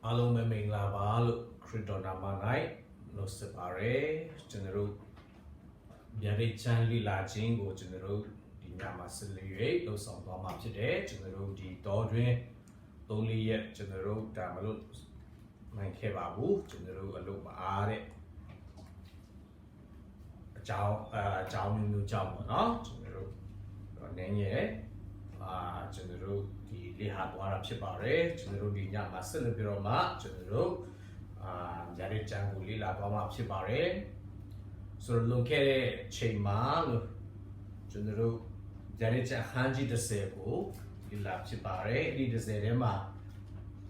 အားလုံးပဲမင်္ဂလာပါလို့ခရစ်တော်နာမ၌နှုတ်ဆက်ပါရယ်ကျွန်တော်တို့ဗျာဒိတ်ချမ်းလိလာခြင်းကိုကျွန်တော်တို့ဒီညမှာဆက်လက်၍လှုပ်ဆောင်သွားမှာဖြစ်တယ်ကျွန်တော်တို့ဒီတော်တွင်3-4ရက်ကျွန်တော်တို့ဒါမလို့နိုင်ခဲ့ပါဘူးကျွန်တော်တို့အလုပ်မအားတဲ့အကြောင်းမျိုးကြောင့်ပေါ့နော်ကျွန်တော်တို့နည်းငယ်ကျွန်တော်တို့ဒီလေဟာသွားတာဖြစ်ပါတယ်ကျွန်တော်တို့ဒီညမှာဆက်လက်ပြီးတော့မှကျွန်တော်တို့ရတဲ့ချမ်းကိုလေ့လာသွားမှာဖြစ်ပါတယ်ဆိုတော့လွန်ခဲ့တဲ့ချိန်မှာလို့ကျွန်တော်တို့ရတဲ့ချမ်းဟန်ကြီး30ကိုလေ့လာဖြစ်ပါတယ်အဲ့ဒီ30ထဲမှာ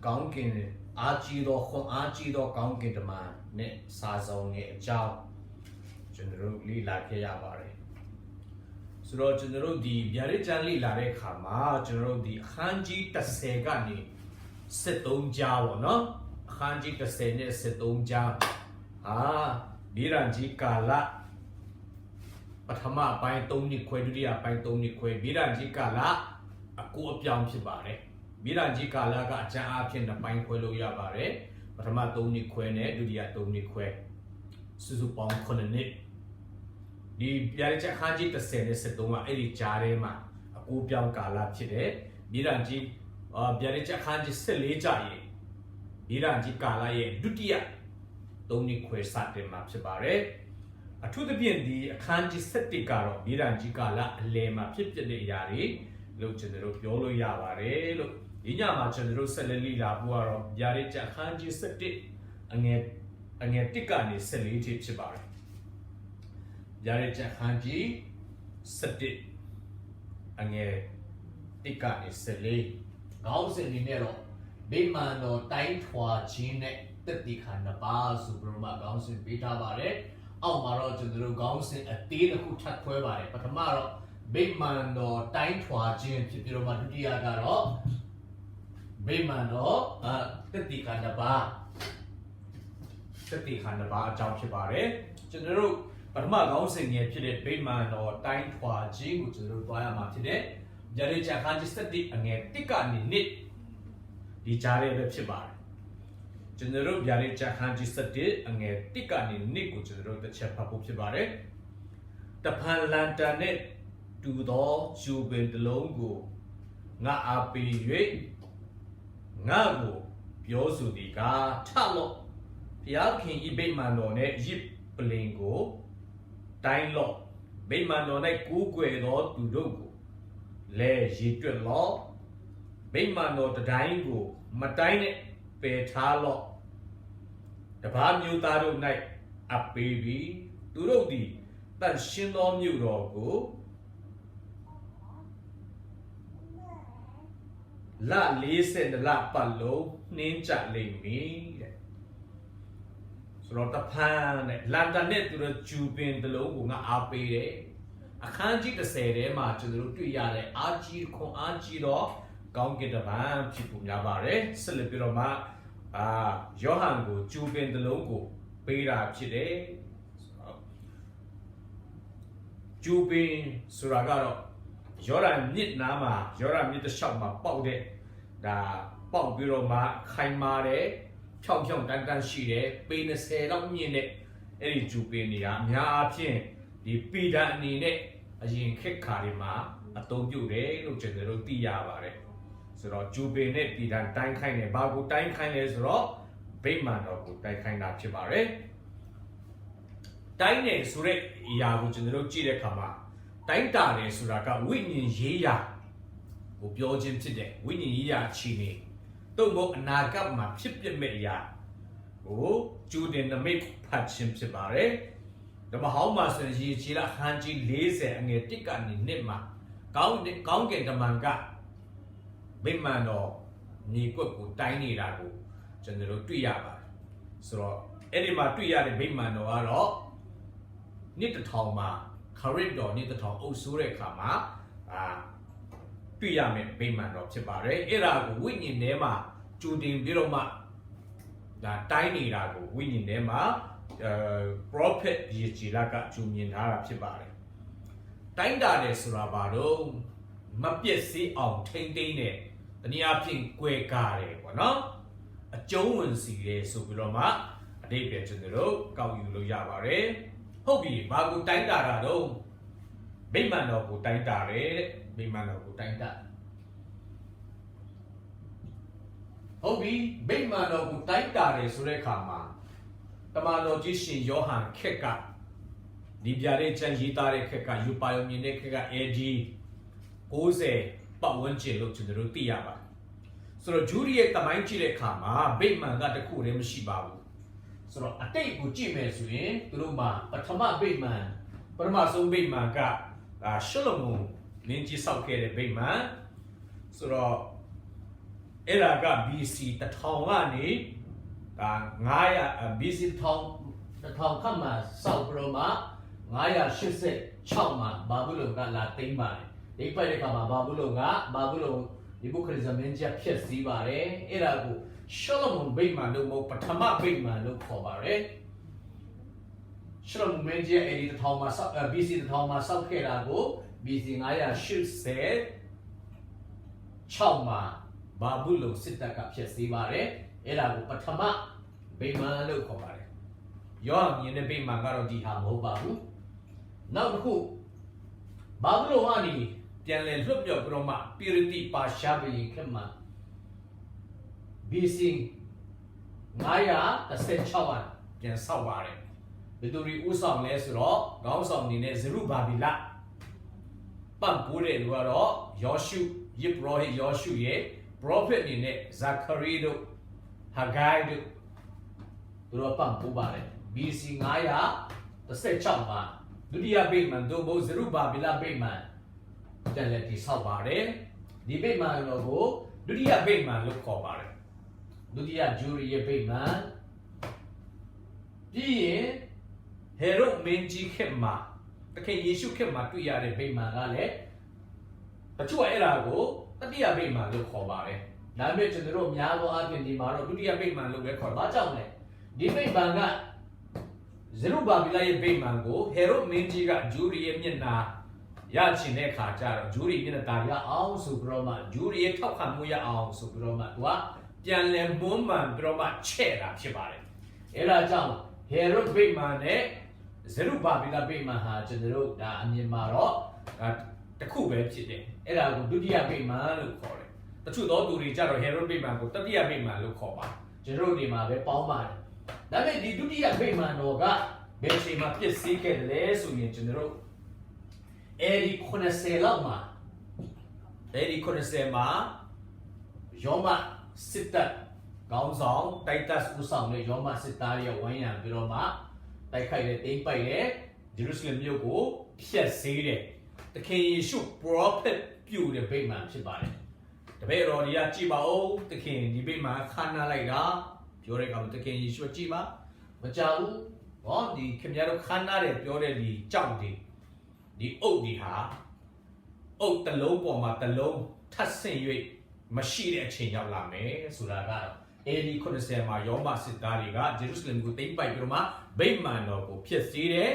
ကောင်းကင်အားကြီးသောခွန်အားကြီးသောကောင်းကင်တမန်နဲ့စာဆောင်ရဲ့အကြောင်းကျွန်တော်တို့လေ့လာခဲ့ရပါတယ်ဆိုတော့ကျွန်တော်တို့ဒီဗျာဒိတ်ချမ်းလေ့လာတဲ့အခါမှာကျွန်တော်တို့ဒီအခန်းကြီး30ကနေ73ကြားပေါ့နော်အခန်းကြီး30နဲ့73ကြားဒီရန်ကြီးကာလပထမပိုင်း3နှစ်ခွဲဒုတိယပိုင်း3နှစ်ခွဲဒီရန်ကြီးကာလအကူအပြောင်းဖြစ်ပါတယ်ဒီရန်ကြီးကာလကအကျဉ်းအားဖြင့်2ပိုင်းခွဲလို့ရပါတယ်ပထမ3နှစ်ခွဲနဲ့ဒုတိယ3နှစ်ခွဲစုစုပေါင်း9နှစ်ဒီဗျာဒိတ်ချက်ခန်းကြီး30နဲ့73ကအဲ့ဒီကြားထဲမှာအကူပြောင်းကာလဖြစ်တယ်ဒီရန်ကြီးဗျာဒိတ်ချက်ခန်းကြီး14ကြာရေဒီရန်ကြီးကာလရဲ့ဒုတိယ3နှစ်ခွဲစတင်မှာဖြစ်ပါတယ်အထူးသဖြင့်ဒီအခန်းကြီး7ကတော့ဒီရန်ကြီးကာလအလယ်မှာဖြစ်ပျက်တဲ့အရာတွေလို့ကျွန်တော်တို့ပြောလို့ရပါတယ်လို့ဒီညမှာကျွန်တော်တို့ဆက်လက်လေ့လာဖို့ကတော့ဗျာဒိတ်ချက်ခန်းကြီး7အငယ်1ကနေ14ထိဖြစ်ပါတယ်ဗျာဒိတ်ချက်ခန်းကြီး7အငယ်1ကနေ14ခေါင်းစဉ်အနေနဲ့တော့ဗိမာန်တော်တိုင်းထွာခြင်းနဲ့တက်တိခါနှစ်ပါးဆိုပြီးတော့မှခေါင်းစဉ်ပေးထားပါတယ်အောက်မှာတော့ကျွန်တော်တို့ခေါင်းစဉ်အသေးတစ်ခုထပ်ခွဲပါတယ်ပထမတော့ဗိမာန်တော်တိုင်းထွာခြင်းဖြစ်ပြီးတော့မှဒုတိယကတော့ဗိမာန်တော်တက်တိခါနှစ်ပါးတက်တိခါနှစ်ပါးအကြောင်းဖြစ်ပါတယ်ကျွန်တော်တို့ပထမခေါင်းစဉ်ငယ်ဖြစ်တဲ့ဗိမာန်တော်တိုင်းထွာခြင်းကိုကျွန်တော်တို့သွားရမှာဖြစ်တဲ့ဗျာဒိတ်ချက်ခန်းကြီး7အငယ်1ကနေနှစ်ဒီကြားထဲပဲဖြစ်ပါတယ်ကျွန်တော်တို့ဗျာဒိတ်ချက်ခန်းကြီး7အငယ်1ကနေနှစ်ကိုကျွန်တော်တို့တစ်ချက်ဖတ်ဖို့ဖြစ်ပါတယ်တဖန်လန်တန်နဲ့တူသောဂျူပင်တစ်လုံးကိုငါအားပေး၍ငါကိုပြောဆိုသည်ကထလော့ဘုရားခင်ဤဗိမာန်တော်နဲ့ရစ်ပလင်ကိုတိုင်းလော့ဗိမာန်တော်၌ကိုးကွယ်သောသူတို့ကိုလဲရည်တွက်လော့ဗိမာန်တော်တိုင်းကိုမတိုင်းနဲ့ပယ်ထားလော့တပါးမျိုးသားတို့၌အပ်ပေးပြီးသူတို့သည်တန်ရှင်းသောမြို့တော်ကိုလ40လပတ်လုံးနှင်းကြလိမ့်မည်တဲ့ဆိုတော့တဖန်နဲ့လန်ဒန်နဲ့သူတို့ဂျူပင်တလုံးကိုငါအားပေးတယ်အခန်းကြီး30ထဲမှာကျွန်တော်တို့တွေ့ရတဲ့အားကြီးခွန်အားကြီးတော့ကောင်းကင်တမန်ဖြစ်ပုံများပါတယ်ဆက်လက်ပြီးတော့မှယောဟန်ကိုဂျူပင်တလုံးကိုပေးတာဖြစ်တယ်ဂျူပင်ဆိုတာကတော့ယောရမြစ်နားမှာယောရမြစ်တစ်လျှောက်မှာပေါက်တဲ့ဒါပေါက်ပြီးတော့မှခိုင်မာတယ်ဖြောင်းတန်းရှိတယ်ပေ20လောက်မြင့်တဲ့အဲ့ဒီဂျူပင်တွေကအများအားဖြင့်ဒီပီဒန်အနေနဲ့အရင်ခေတ်ခါတွေမှာအသုံးပြုတယ်လို့ကျွန်တော်တို့သိရပါတယ်ဆိုတော့ဂျူပင်နဲ့ပီဒန်တိုင်းခိုင်းတယ်ဘာကိုတိုင်းခိုင်းလဲဆိုတော့ဗိမာန်တော်ကိုတိုင်းခိုင်းတာဖြစ်ပါတယ်တိုင်းနယ်ဆိုတဲ့အရာကိုကျွန်တော်တို့ကြည့်တဲ့အခါမှာတိုင်းတာတယ်ဆိုတာကဝိညာဉ်ရေးရာကိုပြောခြင်းဖြစ်တယ်ဝိညာဉ်ရေးရာအခြေအနေသို့မဟုတ်အနာဂတ်မှာဖြစ်ပျက်မဲ့အရာကိုကျူတင်နမိတ်ဖတ်ခြင်းဖြစ်ပါတယ်ဓမ္မဟောင်းမှာဆိုရင်ရေချီလာဟန်ကြီး40အငယ်1ကနေနှစ်မှာကောင်းကင်တမန်ကဗိမာန်တော်ညီကွက်ကိုတိုင်းနေတာကိုကျွန်တော်တို့တွေ့ရပါတယ်ဆိုတော့အဲ့ဒီမှာတွေ့ရတဲ့ဗိမာန်တော်ကတော့နှစ်တစ်ထောင်မှာခရစ်တော်နှစ်တစ်ထောင်အုပ်စိုးတဲ့အခါမှာတွေ့ရမယ်ဗိမာန်တော်ဖြစ်ပါတယ်အဲ့ဒါကိုဝိညာဉ်ထဲမှာကြိုတင်ပြီးတော့မှဒါတိုင်းနေတာကိုဝိညာဉ်ထဲမှာprophet ယေဂျီလာကဂျူမြင်ထားတာဖြစ်ပါတယ်တိုင်းတာတယ်ဆိုတာဘာလို့မပြည့်စည်အောင်ထိမ့်သိမ်းတဲ့တနည်းအားဖြင့်ကွယ်ကားတယ်ပေါ့နော် အကျုံးဝင်စီတယ်ဆိုပြီးတော့မှအတိတ်ပဲကျွန်တော်တို့ကောက်ယူလို့ရပါတယ်ဟုတ်ပြီဘာကိုတိုင်းတာတာတော့ဗိမာန်တော်ကိုတိုင်းတာတယ်ဗိမာန်တော်ကိုတိုင်းတာဟုတ်ပြီဗိမာန်တော်ကိုတိုင်းတာတယ်ဆိုတဲ့အခါမှာတမန်တော်ကြီးရှင်ယောဟန်ခက်ကဒီပြတဲ့ချမ်းရေးသားတဲ့ခက်ကယူပါယုံမြင်တဲ့ခက်က AD 90ပတ်ဝန်းကျင်လို့ကျွန်တော်တို့သိရပါတယ်ဆိုတော့ဂျူရီရဲ့တမိုင်းကြည့်တဲ့အခါမှာဗိမာန်ကတခုတည်းမရှိပါဘူးဆိုတော့အတိတ်ကိုကြည့်မယ်ဆိုရင်သူတို့မှာပထမဗိမာန်ပထမဆုံးဗိမာန်ကရှလမုန်နင်းကြီးဆောက်ခဲ့တဲ့ဗိမာန်ဆိုတော့အဲ့ဒါက BC 1000ကနေ900 BC 1000ခန့်မှာဆောက်ပြီးတော့မှ986မှာဘာဘူးလုံကလာသိမ်းပါတယ်ဒီပိုက်တဲ့ခါမှာဘာဘူးလုံဒီဘုခရစ်ဇမင်းကြီးဖြစ်စည်းပါတယ်အဲ့ဒါကိုရှလမုန်ဗိမာန်လို့မဟုတ်ပထမဗိမာန်လို့ခေါ်ပါတယ်ရှလမုန်မင်းကြီးအဲ့ဒီ1000မှာဆောက် BC 1000မှာဆောက်ခဲ့တာကို BC 986မှာဘာဘူးလုံစစ်တပ်ကဖြစ်စည်းပါတယ်အဲ့ဒါကိုပထမဗိမာန်လို့ခေါ်ပါတယ်ယောဟန်မြင်တဲ့ဗိမာန်ကတော့ဒီဟာမဟုတ်ပါဘူးနောက်တစ်ခုဘာဘူးလုံကနေပြန်လည်လွတ်မြောက်ပြီးတော့မှပိရတိပါရှားဘီခက်မှာ BC 916ပြန်ဆောက်ပါတယ်ဘယ်သူတွေဥဆောင်လဲဆိုတော့ခေါင်းဆောင်အနေနဲ့ဇရုဘာဘီလပန့်ပိုးတဲ့လူကတော့ယောရှုယေဘရဟိယောရှုရဲ့ prophet အနေနဲ့ဇာခရီတို့ဟာဂိုင်တို့သူတို့ပန့်ပိုးပါတယ် BC 916မှာဒုတိယဗိမာန်တို့ဘုဇရုဘာဘီလဗိမာန်ပြန်လည်တည်ဆောက်ပါတယ်ဒီဗိမာန်တော်ကိုဒုတိယဗိမာန်လို့ခေါ်ပါတယ်ဒုတိယဂျူရီရဲ့ဗိမာန်ပြီးရင်ဟေရုမင်းကြီးခေတ်မှာတခင်ယေရှုခေတ်မှာတွေ့ရတဲ့ဗိမာန်ကလည်းတချို့အဲ့ဒါကိုတတိယဗိမာန်လို့ခေါ်ပါတယ်ဒါပေမဲ့ကျွန်တော်တို့များသောအားဖြင့်ဒီမှာတော့ဒုတိယဗိမာန်လို့ပဲခေါ်ဘာကြောင့်လဲဒီဗိမာန်ကဇရုဘာဘီလရဲ့ဗိမာန်ကိုဟေရုမင်းကြီးကဂျူရီရဲ့မျက်နှာရချင်တဲ့ခါကျတော့ဂျူရီမျက်နှာတာရအောင်ဆိုပြီးတော့မှဂျူရီရဲ့ထောက်ခံမှုရအောင်ဆိုပြီးတော့မှသူကပြန်လည်မွမ်းမံပြီးတော့မှချဲ့တာဖြစ်ပါတယ်အဲ့ဒါကြောင့်ဟေရုဗိမာန်နဲ့ဇရုဘာဘီလဗိမာန်ဟာကျွန်တော်တို့ဒါအမြင်မှာတော့တခုပဲဖြစ်တယ်အဲ့ဒါကိုဒုတိယဗိမာန်လို့ခေါ်တယ်တချို့သောသူတွေကြတော့ဟေရုဗိမာန်ကိုတတိယဗိမာန်လို့ခေါ်ပါကျွန်တော်တို့ဒီမှာပဲပေါင်းပါတယ်ဒါပေမဲ့ဒီဒုတိယဗိမာန်တော်ကဘယ်ချိန်မှာပြည့်စည်ခဲ့တယ်လဲဆိုရင်ကျွန်တော်တို့အဲဒီ90လောက်မှာအဲဒီ90မှာယောမစစ်တပ်ခေါင်းဆောင်တိုက်တက်ဦးဆောင်တဲ့ယောမစစ်သားတွေဝိုင်းရံပြီးတော့မှတိုက်ခိုက်တဲ့တိမ့်ပိုက်တဲ့ဂျေရုဆလင်မြို့ကိုဖျက်ဆီးတဲ့သခင်ယေရှု prophet ပြုတဲ့ဗိမာန်ဖြစ်ပါတယ်တပည့်တော်တွေကကြည်ပါဦးသခင်ဒီဗိမာန်ခါနာလိုက်တာပြောတဲ့ကောင်သခင်ယေရှုကြည်ပါမကြောက်ဘူးဟောဒီခင်ဗျားတို့ခါနာတယ်ပြောတဲ့ဒီကြောက်ဒီအုတ်ဒီဟာအုတ်တစ်လုံးပေါ်မှာတစ်လုံးထပ်ဆင့်၍မရှိတဲ့အချိန်ရောက်လာမယ်ဆိုတာကတော့AD 90မှာယောမစစ်သားတွေကဂျေရုဆလင်ကိုသိမ်းပိုက်ပြီးတော့မှဗိမာန်တော်ကိုဖျက်ဆီးတယ်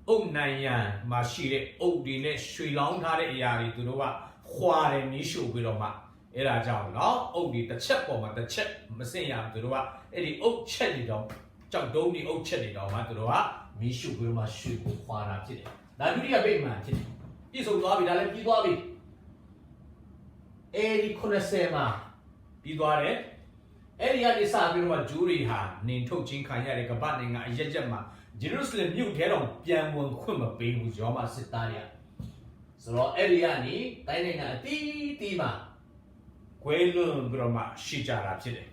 အုတ်နိုင်ရန်မှာရှိတဲ့အုတ်တွေနဲ့ရွှေလောင်းထားတဲ့အရာတွေသူတို့ကခွာတယ်မီးရှို့ပြီးတော့မှအဲ့ဒါကြောင့်เนาะအုတ်တွေတစ်ချက်ပေါ်မှာတစ်ချက်မစင်ရဘူးသူတို့ကအဲ့ဒီအုတ်ချက်တွေတော့ကြောက်တုံးဒီအုတ်ချက်တွေတော့မှသူတို့ကမီးရှို့ပြီးတော့မှရွှေကိုခွာတာဖြစ်တယ်ဒါဒုတိယဗိမာန်ဖြစ်တယ်ပြည့်စုံသွားပြီဒါလည်းပြီးသွားပြီအဲဒီ90မှာပြီးသွားတယ်အဲ့ဒီကနေစပြီးတော့ဂျူရီဟာနင်ထုတ်ချင်းခံရတဲ့ကပတ်နိုင်ငံအရက်ရက်မှာဂျေရုဆလင်မြို့ထဲတော့ပြန်ဝင်ခွင့်မပေးဘူးယောမစစ်သားတွေကဆိုတော့အဲ့ဒီကနေတိုင်းနိုင်ငံအတီးတီးမှာခွဲလွန်ပြီးတော့မှရှိကြတာဖြစ်တယ်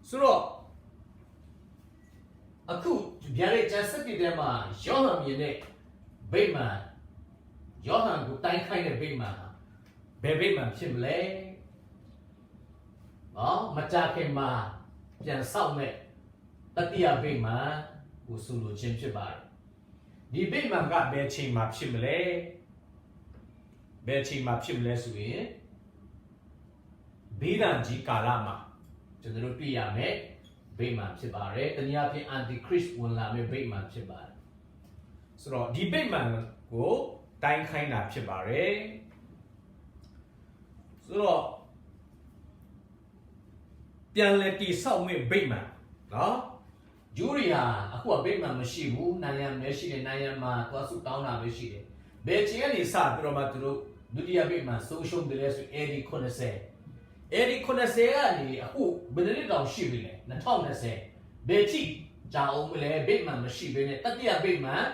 ဆိုတော့အခုဗျာဒိတ်ကျမ်းစတိထဲမှာယောဟန်မြင်တဲ့ဗိမာန်ယောဟန်ကိုတိုင်းခိုင်းတဲ့ဗိမာန်ဘယ်ဗိမာန်ဖြစ်မလဲမကြခင်မှာပြန်ဆောက်မဲ့တတိယဗိမာန်ကိုဆိုလိုခြင်းဖြစ်ပါတယ်ဒီဗိမာန်ကဘယ်ချိန်မှာဖြစ်မလဲဘယ်ချိန်မှာဖြစ်မလဲဆိုရင်ဘေးဒဏ်ကြီးကာလမှာကျွန်တော်တို့တွေ့ရမယ်ဗိမာန်ဖြစ်ပါတယ်တနည်းအားဖြင့် antichrist ဝင်လာမယ့်ဗိမာန်ဖြစ်ပါတယ်ဆိုတော့ဒီဗိမာန်ကိုတိုင်းခိုင်းတာဖြစ်ပါတယ်ဆိုတော့တ Pianleti Salmi Bateman, no? Juria, Aqua Bateman Mashibu, Nayam Meshi, Nayama, Twasutana Meshi. Bechiani Sa Romaturu, Dudia Bateman, social the rest with Eddie Conese. Eddie Conese, who, Benedito Shibile, Natona say, Betty, Jao Mule, Bateman, Mashibene, Tatia Bateman,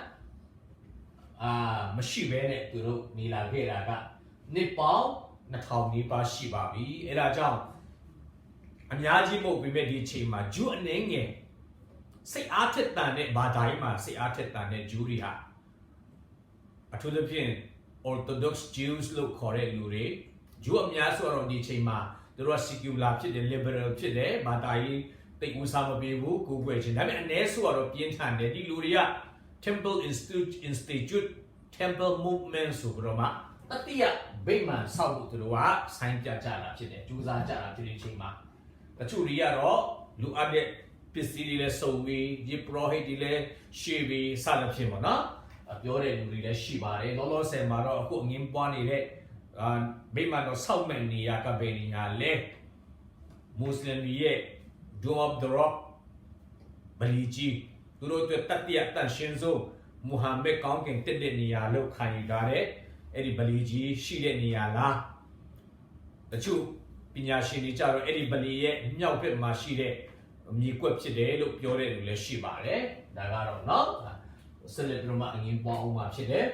Mashibene, to Nila Vera, Nepal, Natal Nipa Shibabi, Era Anyaji mo bimedi chima ju anenge say artet tane badaima say artet tane juria Atulapin Orthodox Jews look correct lure ju amyaso around di chima the Rosikula pit the liberal pit there badai take Usama Bebu Kugwechin I mean Nesu or Pientan de Luria Temple Institute Temple Movement Subroma Tatia Bayman South to the Wa Saint Jara Chile Juza Jara Chima The two Riaro, look at the Pisili Sovi, Jiprohidile, Shibi, Salapimona, a Pure Shiba, Lolo Semaro, who Nimpani, Bayman or Southman Yakabenia Le, Muslim Ye, Do up the Rock, Baliji, Duro to Tatia Shinzo, Muhammad Konkin Tedenia, Look Kanigare, Eddie Baliji, Shidenia La. The two. ပညာရှင်တွေကြတော့အဲ့ဒီဗလီရဲ့မြောက်ဘက်မှာရှိတဲ့မြေကွက်ဖြစ်တယ်လို့ပြောတဲ့လူလည်းရှိပါတယ်ဒါကတော့เนาะဆက်လက်ပြီးတော့အငင်းပွားအောင်မှာဖြစ်တယ်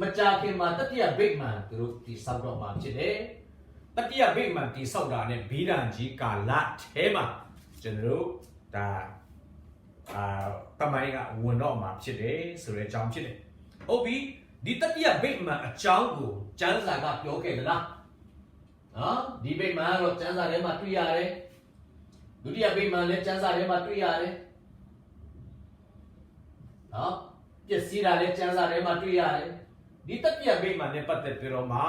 မကြာခင်မှာတတိယဗိမာန်သူတို့ဒီဆောက်တော့မှာဖြစ်တယ်တတိယဗိမာန်ဒီဆောက်တာနဲ့ဘိဓာန်ကြီးကာလထဲမှာကျွန်တော်တို့ဒါတမိုင်းကဝင်တော့မှာဖြစ်တယ်ဆိုတဲ့အကြောင်းဖြစ်တယ်ဟုတ်ပြီဒီတတိယဗိမာန်အကြောင်းကိုကျမ်းစာကပြောခဲ့သလားဒီဗိမာန်တော့ကျမ်းစာထဲမှာတွေ့ရတယ်ဒုတိယဗိမာန်လည်းကျမ်းစာထဲမှာတွေ့ရတယ်ပျက်စီးတာလည်းကျမ်းစာထဲမှာတွေ့ရတယ်ဒီတတိယဗိမာန်နဲ့ပတ်သက်ပြီးတော့မှ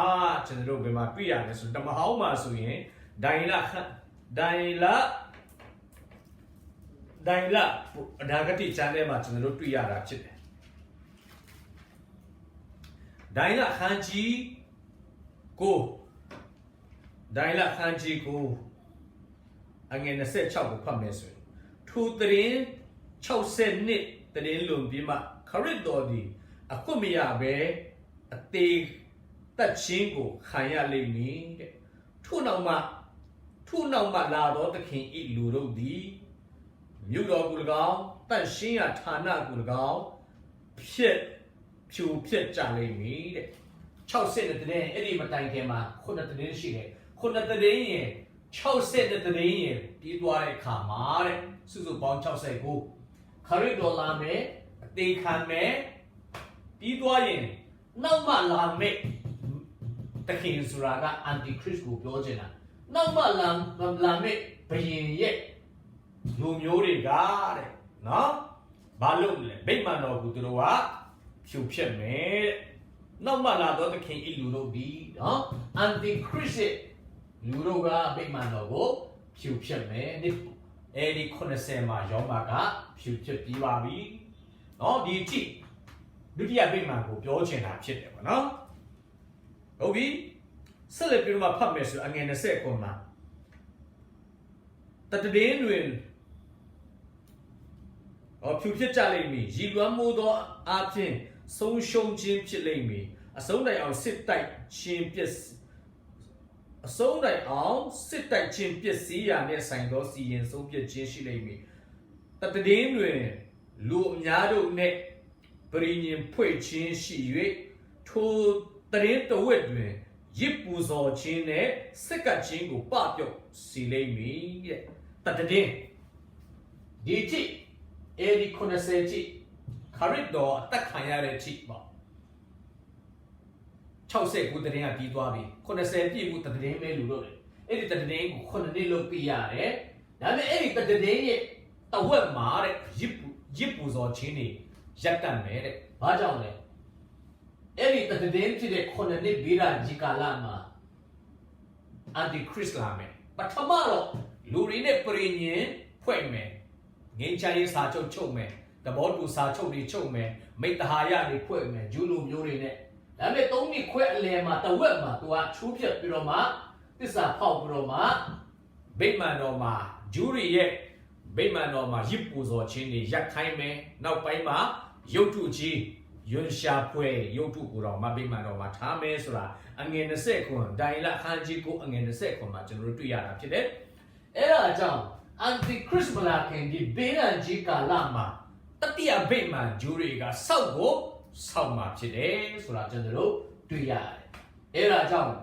ကျွန်တော်တို့ဘယ်မှာတွေ့ရလဲဆိုတမဟောင်းမှာဆိုရင်ဒိုင်လအနာဂတိကျမ်းထဲမှာကျွန်တော်တို့တွေ့ရတာဖြစ်တယ်ဒိုင်လခန်းကြီးကိုဒိုင်လခန်းကြီးကိုအငယ်26ကိုဖတ်မယ်ဆိုရင်ထိုတရင်60နှစ်တရင်လွန်ပြီးမှခရစ်တော်ဒီအခုမရပဲအသေးတက်ချင်းကိုခံရလိမ့်မည်တဲ့ထို့နောက်မှလာတော့သခင်ဤလူတို့သည်မြို့တော်ကို၎င်းတန့်ရှင်းရာဌာနကို၎င်းဖြူကြလိမ့်မည်တဲ့60နှစ်တရင်အဲ့ဒီမတိုင်ခင်မှာ9တရင်ရှိတယ်ခုနတရင်ရင်60တရင်ရင်ပြီးသွားတဲ့အခါမှာတဲ့စုစုပေါင်း69ခရစ်တော်လာမယ်အသေးခံမယ်ပြီးသွားရင်နောက်မှလာမယ်တခင်ဆိုတာကအန်တီခရစ်ကိုပြောချင်တာနောက်မှလာမယ်ဘယင်ရဲ့လူမျိုးတွေကတဲ့နော်ဘာလို့လဲဗိမာန်တော်ကိုသူတို့ကဖြူဖြက်မယ်တဲ့နောက်မှလာတော့တခင်ဤလူတို့ဒီနော်အန်တီခရစ်လူတို့ကဗိမာန်တော်ကိုဖြူဖြက်မယ်အဲ့ဒီ90မှာရောမာကဖြူဖြက်ပြီးပါပြီเนาะဒီကြည့်ဒုတိယဗိမာန်ကိုပြောချင်တာဖြစ်တယ်ပေါ့နော်ဟုတ်ပြီဆက်လက်ပြီးတော့ဖတ်မယ်ဆိုအငယ်20ခုမှာတတည်င်းတွင်ဖြူဖြက်ကြလိမ့်မည်ရည်လွမ်းမိုးသောအပြင်ဆုံးရှုံးခြင်းဖြစ်လိမ့်မည်အဆုံးတိုင်အောင်စစ်တိုက်ခြင်းပျက်အဆုံးတိုင်အောင်စစ်တိုက်ခြင်းပျက်စီးရာနဲ့ဆိုင်သောစီရင်ဆုံးဖြတ်ခြင်းရှိလိမ့်မည်တတည်င်းတွင်လူအများတို့နှင့်ပရိညင်ဖွဲ့ခြင်းရှိ၍ထိုတရင်တဝက်တွင်ရစ်ပူဇော်ခြင်းနဲ့စက်ကပ်ခြင်းကိုပပြော့စီလိမ့်မည်တဲ့တတည်င်းဒီတိအဲဒီ90တိခရစ်တော်အသက်ခံရတဲ့တိပေါ့60ခုတရင်ကပြီးသွားပြီ90ပြည့်ခုတရင်ပဲလူတို့တယ်အဲ့ဒီတရင်ကို9နှစ်လို့ပြရတယ်ဒါပေမဲ့အဲ့ဒီတရင်ရဲ့တဝက်မှာတဲ့ရစ်ပူဇော်ခြင်းတွေရပ်တန့်မယ်တဲ့ဘာကြောင့်လဲအဲ့ဒီတရင်ဖြစ်တဲ့9နှစ်ဘေးရာကြီးကာလမှာအန်တီခရစ်လာမယ်ပထမတော့လူတွေနဲ့ပရိညင်ဖွဲ့မယ်ငင်းချရေးစာချုပ်မယ်တဘောတူစာချုပ်တွေချုပ်မယ်မိတ္တဟာယတွေဖွဲ့မယ်ဂျူးလူမျိုးတွေနဲ့ဒါပေမဲ့3နှစ်ခွဲအလယ်မှာတဝက်မှာသူကချိုးပြတ်ပြီးတော့မှတစ္ဆာဖောက်ပြီးတော့မှ ဗိမာန်တော်မှာဂျူးတွေရဲ့ဗိမာန်တော်မှာရစ်ပူဇော်ခြင်းတွေရပ်ခိုင်းမယ်နောက်ပိုင်းမှာရုပ်တုကြီးရွန်ရှာပွဲရုပ်တုကိုတော့ဗိမာန်တော်မှာထားမယ်ဆိုတာအငယ်20ခွန်ဒိုင်လခန်းကြီးကိုအငယ်20ခွန်မှာကျွန်တော်တို့တွေ့ရတာဖြစ်တယ်အဲ့ဒါကြောင့်အန်တီခရစ်မလာခင်ဒီဘေးရန်ကြီးကာလမှာတတိယဗိမာန်ဂျူးတွေကစောက်ကိုစောက်မှာဖြစ်တယ်ဆိုတာကျွန်တော်တို့တွေ့ရတယ်အဲ့ဒါကြောင့်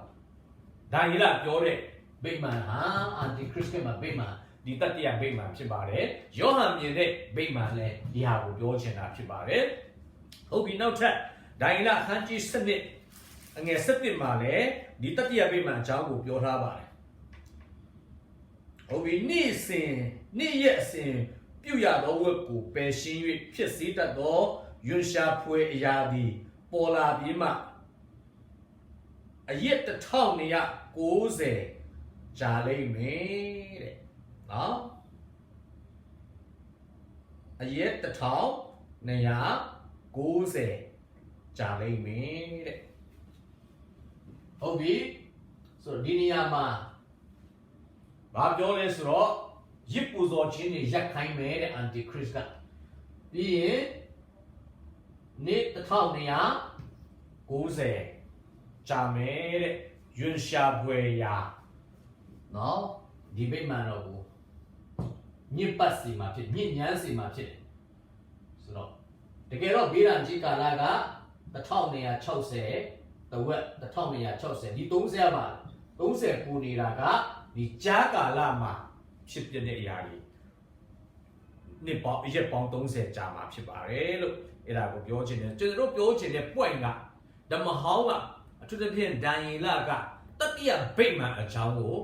ဒိုင်လပြောတဲ့ဗိမာန်ဟာအန်တီခရစ်မှာဗိမာန်ဒီတတိယဗိမာန်ဖြစ်ပါတယ်ယောဟန်မြင်တဲ့ဗိမာန်လည်းဒီဟာကိုပြောချင်တာဖြစ်ပါတယ်ဟုတ်ပြီနောက်ထပ်ဒိုင်လခန်းကြီးစနစ်အငယ်7မှာလည်းဒီတတိယဗိမာန်အကြောင်းကိုပြောထားပါတယ်ဟုတ်ပြီနေ့ရက်အစဉ်ပြုရသောဝတ်ကိုပယ်ရှင်း၍ဖြစ်စေတတ်သောရွန်ရှာဖွေအရာသည်ပေါ်လာပြီးမှအရက်1290ကြာလိမ့်မယ်တဲ့နော်အရက်1290ကြာလိမ့်မယ်တဲ့ဟုတ်ပြီဆိုတော့ဒီနေရာမှာဘာပြောလဲဆိုတော့ရစ်ပူဇော်ခြင်းတွေရပ်ခိုင်းမယ်တဲ့အန်တီခရစ်ကပြီးရင်နေ့1290ကြာမယ်တဲ့ရွန်ရှာဖွေရာနော်ဒီဗိမာန်တော်ကိုညစ်ပတ်စီမှာဖြစ်ညစ်ညမ်းစီမှာဖြစ်တယ်ဆိုတော့တကယ်တော့ဘေးရန်ကြီးကာလက1260တဝက်1260ဒီ30ပါ30ပူနေတာကဒီကြားကာလမှာဖြစ်ပြတဲ့အရာတွေနှစ်ပေါင်းရက်ပေါင်း30ကြာမှာဖြစ်ပါတယ်လို့အဲ့ဒါကိုပြောချင်တယ်ကျွန်တော်တို့ပြောချင်တဲ့ point ကဓမ္မဟောင်းကအထူးသဖြင့်ဒံယေလကတတိယဗိမာန်အကြောင်းကို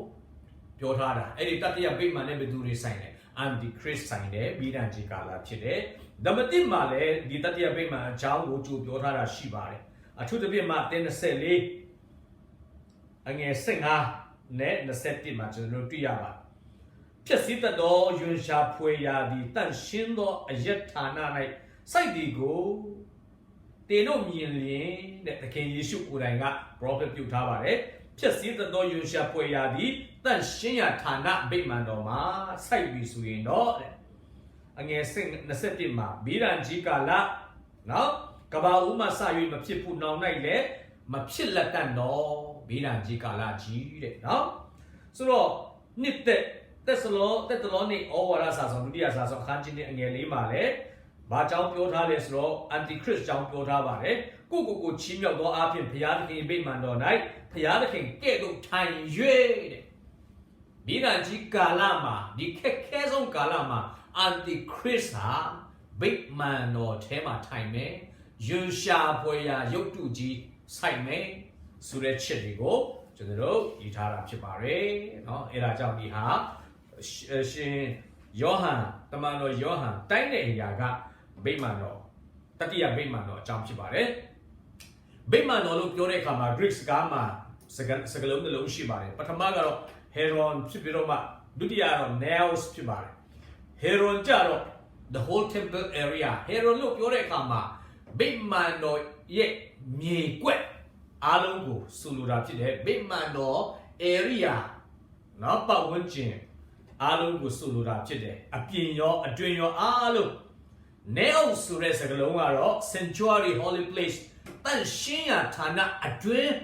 ပြောထားတာအဲ့ဒီတတိယဗိမာန်နဲ့ဘယ်သူတွေဆိုင်လဲအန်တီခရစ်ဆိုင်တယ်ဘိဒံကြီးကာလဖြစ်တယ်ဓမ္မတိမှာလည်းဒီတတိယဗိမာန်အကြောင်းကိုကြိုပြောထားတာရှိပါတယ်အထူးသဖြင့်မှာ24အငယ်15နဲ့21မှာကျွန်တော်တို့တွေ့ရပါဖြစ်စည်းတတ်သောယွန်ရှာဖွေရာသည်တန့်ရှင်းသောအယက်ဌာန၌စိုက်ဒီကိုတင်တို့မြင်လျင်တဲ့သခင်ယေရှုကိုယ်တိုင်က prophet ပြုထားပါတယ်ဖြစ်စည်းတတ်သောယွန်ရှာဖွေရာသည်တန့်ရှင်းရာဌာနဗိမာန်တော်မှာစိုက်ပြီးဆိုရင်တော့အငယ်21မှာဗိဒံကြီးကာလနော်ကဘာဦးမှစ၍မဖြစ်ဘူးနောင်၌လည်းမဖြစ်လက်တတ်တော့ဗိဒံကြီးကာလကြီးတဲ့နော်ဆိုတော့နှစ်သက်သက်သလောနိဩဝါဒစာဆောင်ဒုတိယစာဆောင်အခန်းကြီးအငယ်၄မှာလည်းဘာကြောင့်ပြောထားလဲဆိုတော့အန်တီခရစ်ကြောင့်ပြောထားပါတယ်ကိုချီးမြှောက်သောအားဖြင့်ဘုရားသခင်ဗိမာန်တော်၌ဘုရားသခင်ကဲ့သို့ထိုင်၍တဲ့ဗိဒံကြီးကာလမှာဒီခက်ခဲဆုံးကာလမှာအန်တီခရစ်ဟာဗိမာန်တော်ထဲမှာထိုင်မယ်ယွန်ရှာဖွေရာရုပ်တုကြီးစိုက်မယ်ဆိုတဲ့ချက်တွေကိုကျွန်တော်တို့ယူထားတာဖြစ်ပါတယ်เนาะအဲ့ဒါကြောင့်ဒီဟာရှင်ယောဟန်တမန်တော်ယောဟန်တိုင်းတဲ့အရာကဗိမာန်တော်တတိယဗိမာန်တော်အကြောင်းဖြစ်ပါတယ်ဗိမာန်တော်လို့ပြောတဲ့အခါမှာ Greek စကားမှာစကားလုံးတစ်လုံးရှိပါတယ်ပထမကတော့ Heron ဖြစ်ပြီးတော့မှဒုတိယကတော့ Naos ဖြစ်ပါတယ် Heron ကြတော့ the whole temple area Heron လို့ပြောတဲ့အခါမှာဗိမာန်တော်ရဲ့မြေကွက်အားလုံးကိုဆိုလိုတာဖြစ်တယ်ဗိမာန်တော် area နော်ပတ်ဝန်းကျင်အားလုံးကိုဆိုလိုတာဖြစ်တယ်အပြင်ရောအတွင်းရောအားလုံး Naos ဆိုတဲ့စကားလုံးကတော့ sanctuary holy place တန်ရှင်းရာဌာနအတွင်း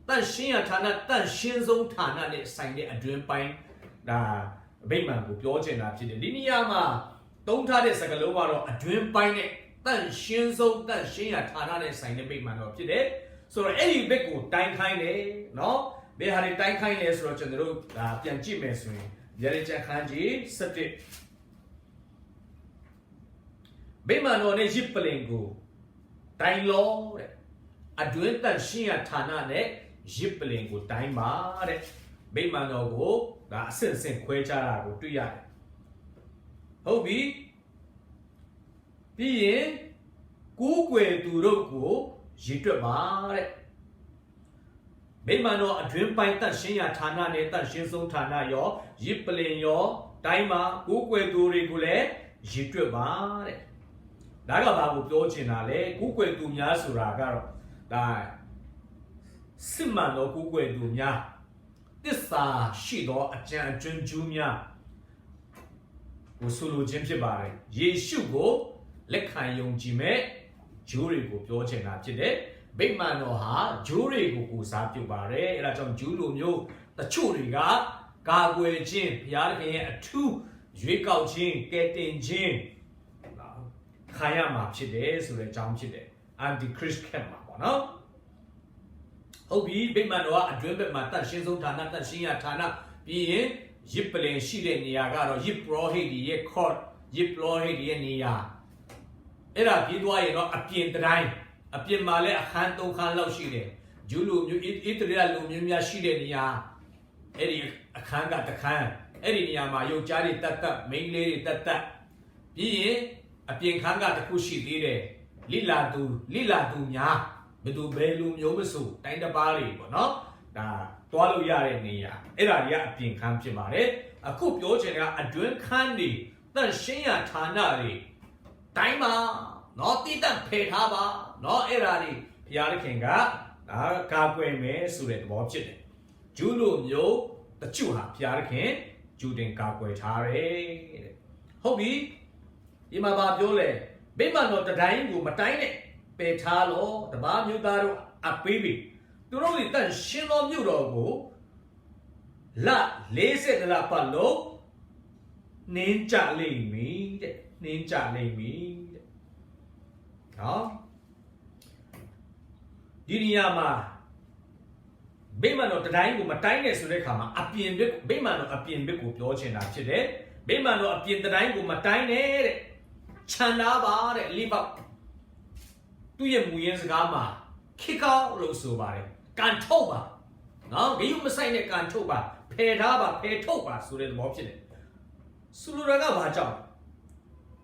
တန်ရှင်းရာဌာနတန်ရှင်းဆုံးဌာနနဲ့ဆိုင်တဲ့အတွင်းပိုင်းဒါဗိမာန်ကိုပြောချင်တာဖြစ်တယ်ဒီနေရာမှာသုံးထားတဲ့စကားလုံးကတော့အတွင်းပိုင်းနဲ့တန်ရှင်းဆုံးတန်ရှင်းရာဌာနနဲ့ဆိုင်တဲ့ဗိမာန်တော်ဖြစ်တယ်ဆိုတော့အဲ့ဒီဘက်ကိုတိုင်းခိုင်းတယ်နော်ဘယ်ဟာတွေတိုင်းခိုင်းလဲဆိုတော့ကျွန်တော်တို့ဒါပြန်ကြည့်မယ်ဆိုရင်ဗျာဒိတ်ချခန်းကြီး7ဗိမာန်တော်နဲ့ရစ်ပလင်ကိုတိုင်းလောတဲ့အတွင်းတန်ရှင်းရာဌာနနဲ့ရစ်ပလင်ကိုတိုင်းပါတဲ့ဗိမာန်တော်ကိုဒါအဆင့်ဆင့်ခွဲခြားတာကိုတွေ့ရတယ်ဟုတ်ပြီပြီးရင်ကူးကွယ်သူတို့ကိုရည်တွက်ပါတဲ့ဗိမာန်တော်အတွင်းပိုင်းတန်ရှင်းရာဌာနနဲ့တန်ရှင်းဆုံးဌာနရောရစ်ပလင်ရောတိုင်းမှာကူးကွယ်သူတွေကိုလည်းရည်တွက်ပါတဲ့ဒါကဘာကိုပြောချင်တာလဲကူးကွယ်သူများဆိုတာကတော့ဒါစစ်မှန်သောကူးကွယ်သူများ Tissa Shido a Jan Junior Usulu Jimjibari, Ye Shugo, Lekan Yung Jime, Jury go Piochena Chide, Big Man no ha, Jury go Sapubare, Rajon Julumio, the Churiga, Gagwe Jim, Yarkin, a 2, Jwikao Jin, Getting Jin. Kayama Chide, so the Jam Chide, Anti-Chris Kemma, no? Hobi, Big Man, a dream of my Tashizo Tana, Tashia Tana, being Yippling, Shide Niagara, Yip Rohidi, Ye Court, Yip Rohidi, Nia. Era Pidway, not a pin dime, a pin male, a hanto canlo shide. Julu, you eat real lumia shide nia. Eddie, a can got the can. Eddie Yama, you jari tata, main lady tata. Being a pin kanga the kushi dide. Lila do nya. Bedu belum yomusu, time the bari, but no? Da, Tualu yare nia. Era ya pin campimare. A coop yojena, a drink candy. Then Shia Tanari. Time, not eaten Petaba, no erari, Piarikinga, Gagwe me, Suret Bobchit. Julu yo, the Chuha, Piarikin, Judin Gagwe Tare. Hobby, Imaba Yole, Bima not the dying room, Matine, Petalo, the Bar Yudaro, a baby. Do not return Shino Murogo. La, lazy la palo, Ninja lay me. Ninja lay me. Huh? Diniama Bemano, the time with Matine Surekama, Appian Bemano, Appian Biku, Yochen, Chide, Bemano, Appian the time with Matine Chanaba, live up to your Muyans Gama, kick out Rosubari, Cantoba. Now, you must sign a Cantoba, Pedaba, Petoba, Suret Mopsin. Suluraga Vaja.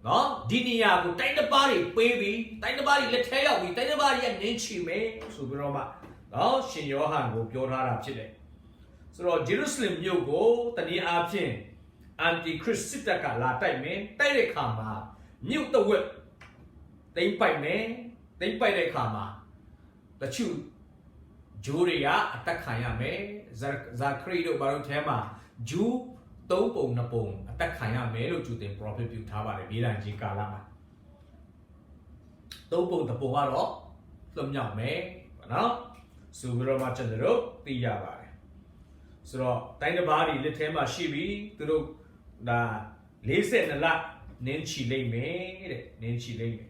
No, Dinia would take the body, baby, take the body, let her we take the body and Ninchi me, Subiroma. No, Shin Johan will go out Chile. So, Jerusalem, you go, Tani Absin, Anti-Chris Sitaka, La Time, Terekama, mute the whip. They bite me, they bite the kama. The chew, Juria, Atakaya me, Zakrido Barutema, Jew. Topo Napong, attack Kaya Melo to the prophet Tava, Milanji Kalama. Topo the Povaro, some young me, now, Subiroma Chandro, the Yava. So, time the body, let him a shibi, to the listen a lot, Nancy lay me, Nancy lay me.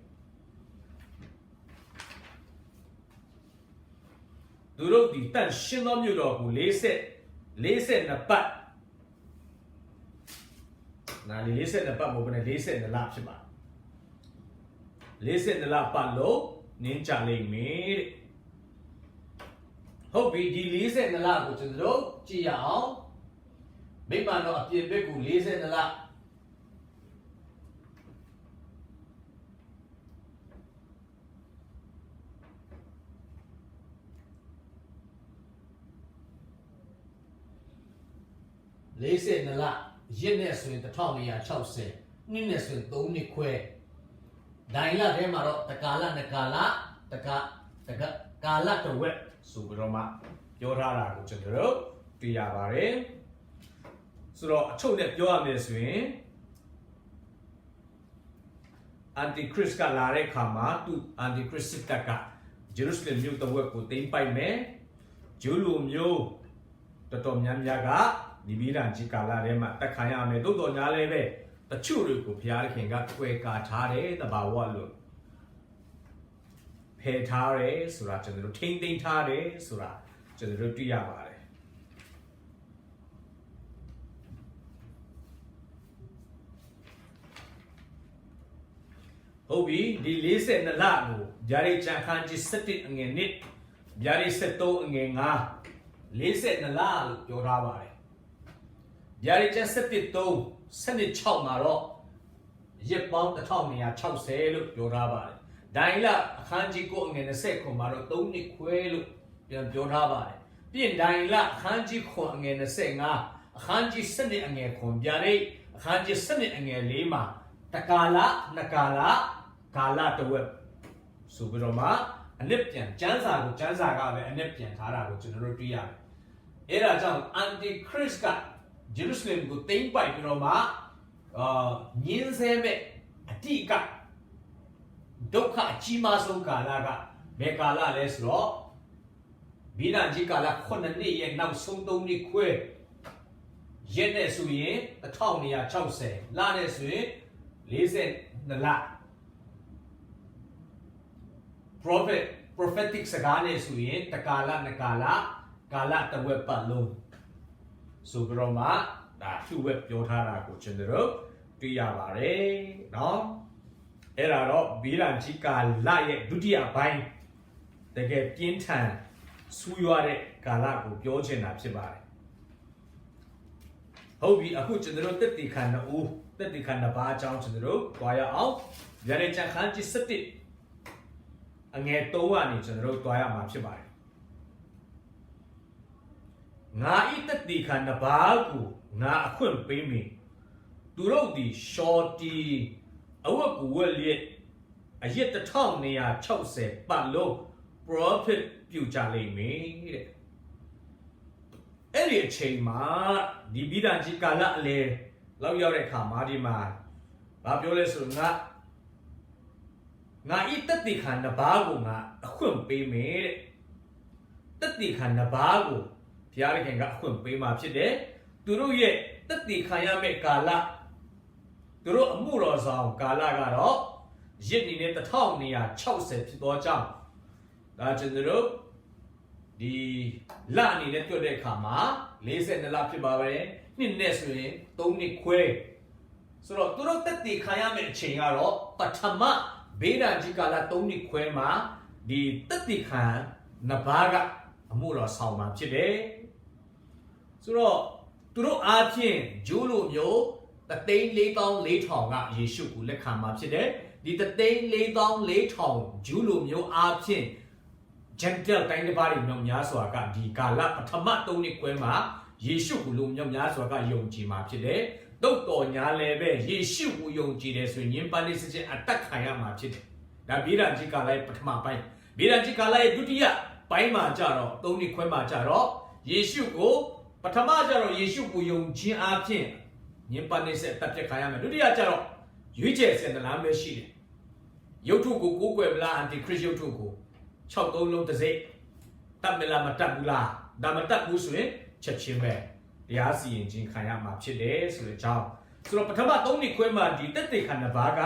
Duro the tan shin on you who listen a butt. Now, listen the pump open and listen the lap shiba. Listen the lap low, ninja lay made. Hope we listen the lap to the road, Chia. Big man not appear big who listen the lap. Listen the lap. Yenes with the Tommy and Chelsea, Nines with Doni Que. Daila Remaro, the Kala, the Kala to wet, Subroma, Yorara, which is the road, Piavare. So, I told that you are this way. Anti-Chris Kalare Kama to Anti-Chris Sitaka. Jerusalem knew the work with the by me. Julum you, the Tom Yamyaga. Nibiran Jikala Rema, the Kayame, Dodo Naleve, the Churu, Piarkin got Quaka Tare, the Bawalu. Petare, Sura, the routine Tare, Sura, the Rutiavare. Obi, the listen the lago, Jari Chakanji set it again it, Jari Seto again, listen the lago, Yoravare. Yari just set it though, send it chow maro. Yep, bound the Tommy at chow say, look, your rabbi. Daila, Hanji going in a second maro, don't you quail, your rabbi. Being Daila, Hanji going in a saying, Hanji send it again, Yari, Hanji send it again, Lima. Takala, Nakala, Kala to whip. Subiroma, a Niptian, Janza, a Niptian, Tara, which is the Rutia. အဲ့ဒါကြောင့် Antichrist က Jerusalem ကိုသိမ်းပိုက်ပြီးတော့မှညင်းဆဲမဲ့အတိကဒုက္ခအကြီးမားဆုံးကာလကဘယ်ကာလလဲဆိုတော့ဘိဒံကြီးကာလ9နှစ်ရဲ့နောက်ဆုံး3နှစ်ခွဲရက်နဲ့ဆိုရင်1260လနဲ့ဆိုရင်42လ prophetic စကားနဲ့ဆိုရင်တကာလနှစ်ကာလကာလတစ်ဝက်ပတ်လုံးဆိုပြီးတော့မှဒါသူ့ဝက်ပြောထားတာကိုကျွန်တော်တို့တွေ့ရပါတယ်เนาะအဲ့ဒါတော့ဘိဒံကြီးကာလရဲ့ဒုတိယပိုင်းတကယ်ပြင်းထန်ဆူရွားတဲ့ကာလကိုပြောချင်တာဖြစ်ပါတယ်ဟုတ်ပြီအခုကျွန်တော်တို့တက်တီခန္ဓာဦးတက်တီခန္ဓာဘာအကြောင်းကျွန်တော်တို့တွားရအောင်ဗျာဒိတ်ချန်ခန်းကြီး7အငယ်3ကနေကျွန်တော်တို့တွားရမှာဖြစ်ပါတယ်ငါဤတက်တီခန္ဓာဘာကိုငါအခွင့်ပေးမည်သူတို့ဒီရှော်တီအဝတ်ကိုဝက်လျက်အရက်1260ပတ်လုံး profit ပြုကြလိမ့်မယ်တဲ့အဲ့ဒီအချိန်မှာဒီဘိဒံကြီးကာလအလေလောက်ရောက်တဲ့အခါမှာဒီမှာဘာပြောလဲဆိုငါဤတက်တိခန္ဓာဘာကိုငါအခွင့်ပေးမယ်တဲ့တက်တိခန္ဓာဘာကိုဘုရားသခင်ကအခွင့်ပေးမှာဖြစ်တယ်သူတို့ရဲ့တက်တိခံရမယ့်ကာလသူတို့အမှုတော်ဆောင်ကာလကတော့ရစ်နေနဲ့1260ဖြစ်သောကြောင့်ဒါကျွန်တော်တို့ဒီလအနေနဲ့တွေ့တဲ့အခါမှာ42လဖြစ်ပါပဲနှစ်နဲ့ဆိုရင်3နှစ်ခွဲဆိုတော့သူတို့တက်တည်ခံရမယ့်အချိန်ကတော့ပထမဘေးဒဏ်ကြီးကာလ3နှစ်ခွဲမှာဒီတက်တည်ခံနှစ်ပါးကအမှုတော်ဆောင်မှာဖြစ်တယ်ဆိုတော့သူတို့အားဖြင့်ဂျိုးလိုမျိုး3,400,000ကယေရှုကိုလက်ခံမှာဖြစ်တယ်ဒီ3,400,000ဂျူးလိုမျိုးအားဖြင့်gentle တိုင်းတစ်ပါးတွေမြောက်များစွာကဒီကာလပထမ3နှစ်ခွဲမှာယေရှုကိုလူမြောက်များစွာကယုံကြည်မှာဖြစ်တယ်။တုတ်တော်ညာလည်းပဲယေရှုကိုယုံကြည်တယ်ဆိုရင်ပန်းလေးစစ်စစ်အတက်ခံရမှာဖြစ်တယ်။ဒါဗိဒံကြီးကာလရဲ့ပထမပိုင်းဗိဒံကြီးကာလရဲ့ဒုတိယပိုင်းမှာကြတော့3နှစ်ခွဲမှာကြတော့ယေရှုကိုပထမကြတော့ယေရှုကိုယုံခြင်းအားဖြင့်ညင်ပန်းလေးစစ်အတက်ပြတ်ခံရမယ်ဒုတိယကြတော့ရွေးချယ်စင်တလားပဲရှိတယ်။ရုပ်ထုကိုကိုးကွယ်မလားအန်တီခရစ်ရုပ်ထုကို6 လုံးတစ်စိတ်တတ်မလားမတတ်ဘူးလားဒါမတတ်ဘူးဆိုရင်ချက်ချင်းပဲတရားစီရင်ခြင်းခံရမှာဖြစ်တယ်ဆိုတဲ့အကြောင်းဆိုတော့ပထမ3နှစ်ခွဲမှာဒီတက်တေခန္ဓာဘာက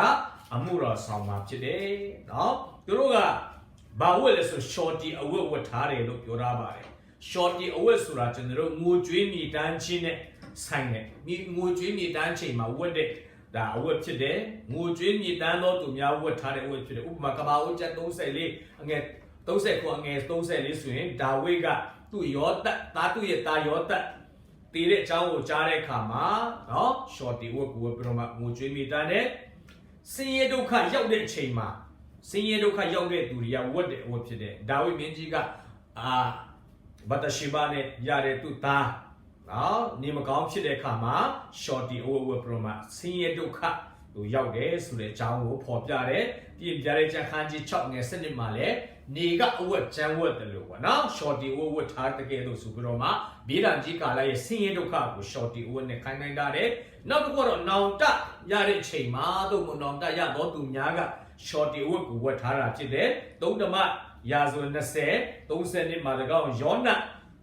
အမှုတော်ဆောင်မှာဖြစ်တယ်เนาะသူတို့ကဘာဝတ်လဲဆို shorty အဝတ်ဝတ်ထားတယ်လို့ပြောထားပါတယ် shorty အဝတ်ဆိုတာကျွန်တော်တို့ငိုကြွေးမြည်တမ်းခြင်းနဲ့ဆိုင်တယ်ငိုကြွေးမြည်တမ်းချိန်မှာဝတ်တဲ့ဒါအဝတ်ဖြစ်တယ်ငိုကြွေးမြည်တမ်းသောသူများဝတ်ထားတဲ့အဝတ်ဖြစ်တယ်ဥပမာကဘာဦးကျန်34အငယ်30ခုအငယ်34ဆိုရင်ဒါဝိဒ်ကသူ့ယောသတ်သားသူ့ရဲ့သားယောသတ်တည်တဲ့အကြောင်းကိုကြားတဲ့အခါမှာเนาะ shorty ဝတ်ကိုပြီးတော့မှငိုကြွေးမိတန်းနဲ့ဆင်းရဲဒုက္ခရောက်တဲ့အချိန်မှာဆင်းရဲဒုက္ခရောက်တဲ့သူတွေကဝတ်တဲ့အဝတ်ဖြစ်တယ်ဒါဝိဒ်မင်းကြီးကဘတ်ရှိဘာနဲ့ရတဲ့သူ့သားเนาะနေမကောင်းဖြစ်တဲ့အခါမှာ shorty အဝတ်ပြီးတော့မှဆင်းရဲဒုက္ခသူရောက်တယ်ဆိုတဲ့အကြောင်းကိုဖော်ပြတယ်ပြင်ပြတဲ့ကျမ်းခန်းကြီး6ငယ်7မှာလည်းနေကအဝတ်ကျမ်းဝတ်တယ်လို့ပေါ့နော် shorty ဝတ်ထားတကယ်လို့ဆိုပြီးတော့မှဗိဒံကြီးကာလရဲ့ဆင်းရဲဒုက္ခကို shorty ဝတ်နဲ့ခိုင်းနိုင်တာတယ်နောက်တစ်ခုတော့နောင်တရတဲ့အချိန်မှာတို့မနောင်တရတော့သူများက shorty ဝတ်ကိုဝတ်ထားတာဖြစ်တယ်သုံးဓမ္မရာဇဝင်20 30နှစ်မှာတကောင်ယောန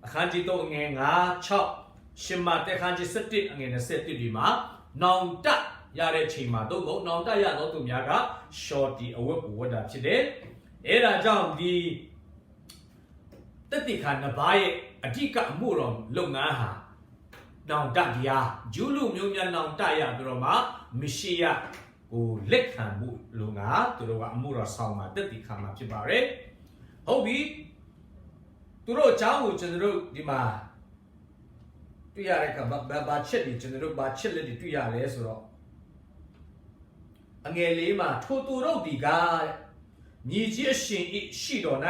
အခန်းကြီး3ငယ်5 6ရှင်မတက်ခန်းကြီး7အငယ်21ဒီမှာနောင်တရတဲ့အချိန်မှာတို့မနောင်တရတော့သူများက shorty အဝတ်ကိုဝတ်တာဖြစ်တယ်အဲ့ဒါကြောင့်ဒီတက်တိခါနှစ်ပါးရဲ့အဓိကအမှုတော်လုပ်ငန်းဟာနောင်တတရားဂျူးလူမျိုးများနောင်တရပြီးတော့မှမရှိယကိုလက်ခံမှုလုပ်ငန်းသူတို့ကအမှုတော်ဆောင်မှာတက်တိခါမှာဖြစ်ပါတယ်ဟုတ်ပြီသူတို့အကြောင်းကိုကျွန်တော်တို့ဒီမှာတွေ့ရတဲ့အခါဘာချက်တွေကျွန်တော်တို့ဘာချက်လက်တွေတွေ့ရလဲဆိုတော့အငယ်လေးမှာထိုသူတို့ဒီကမြေကြီးအရှင်ဤရှိတော်၌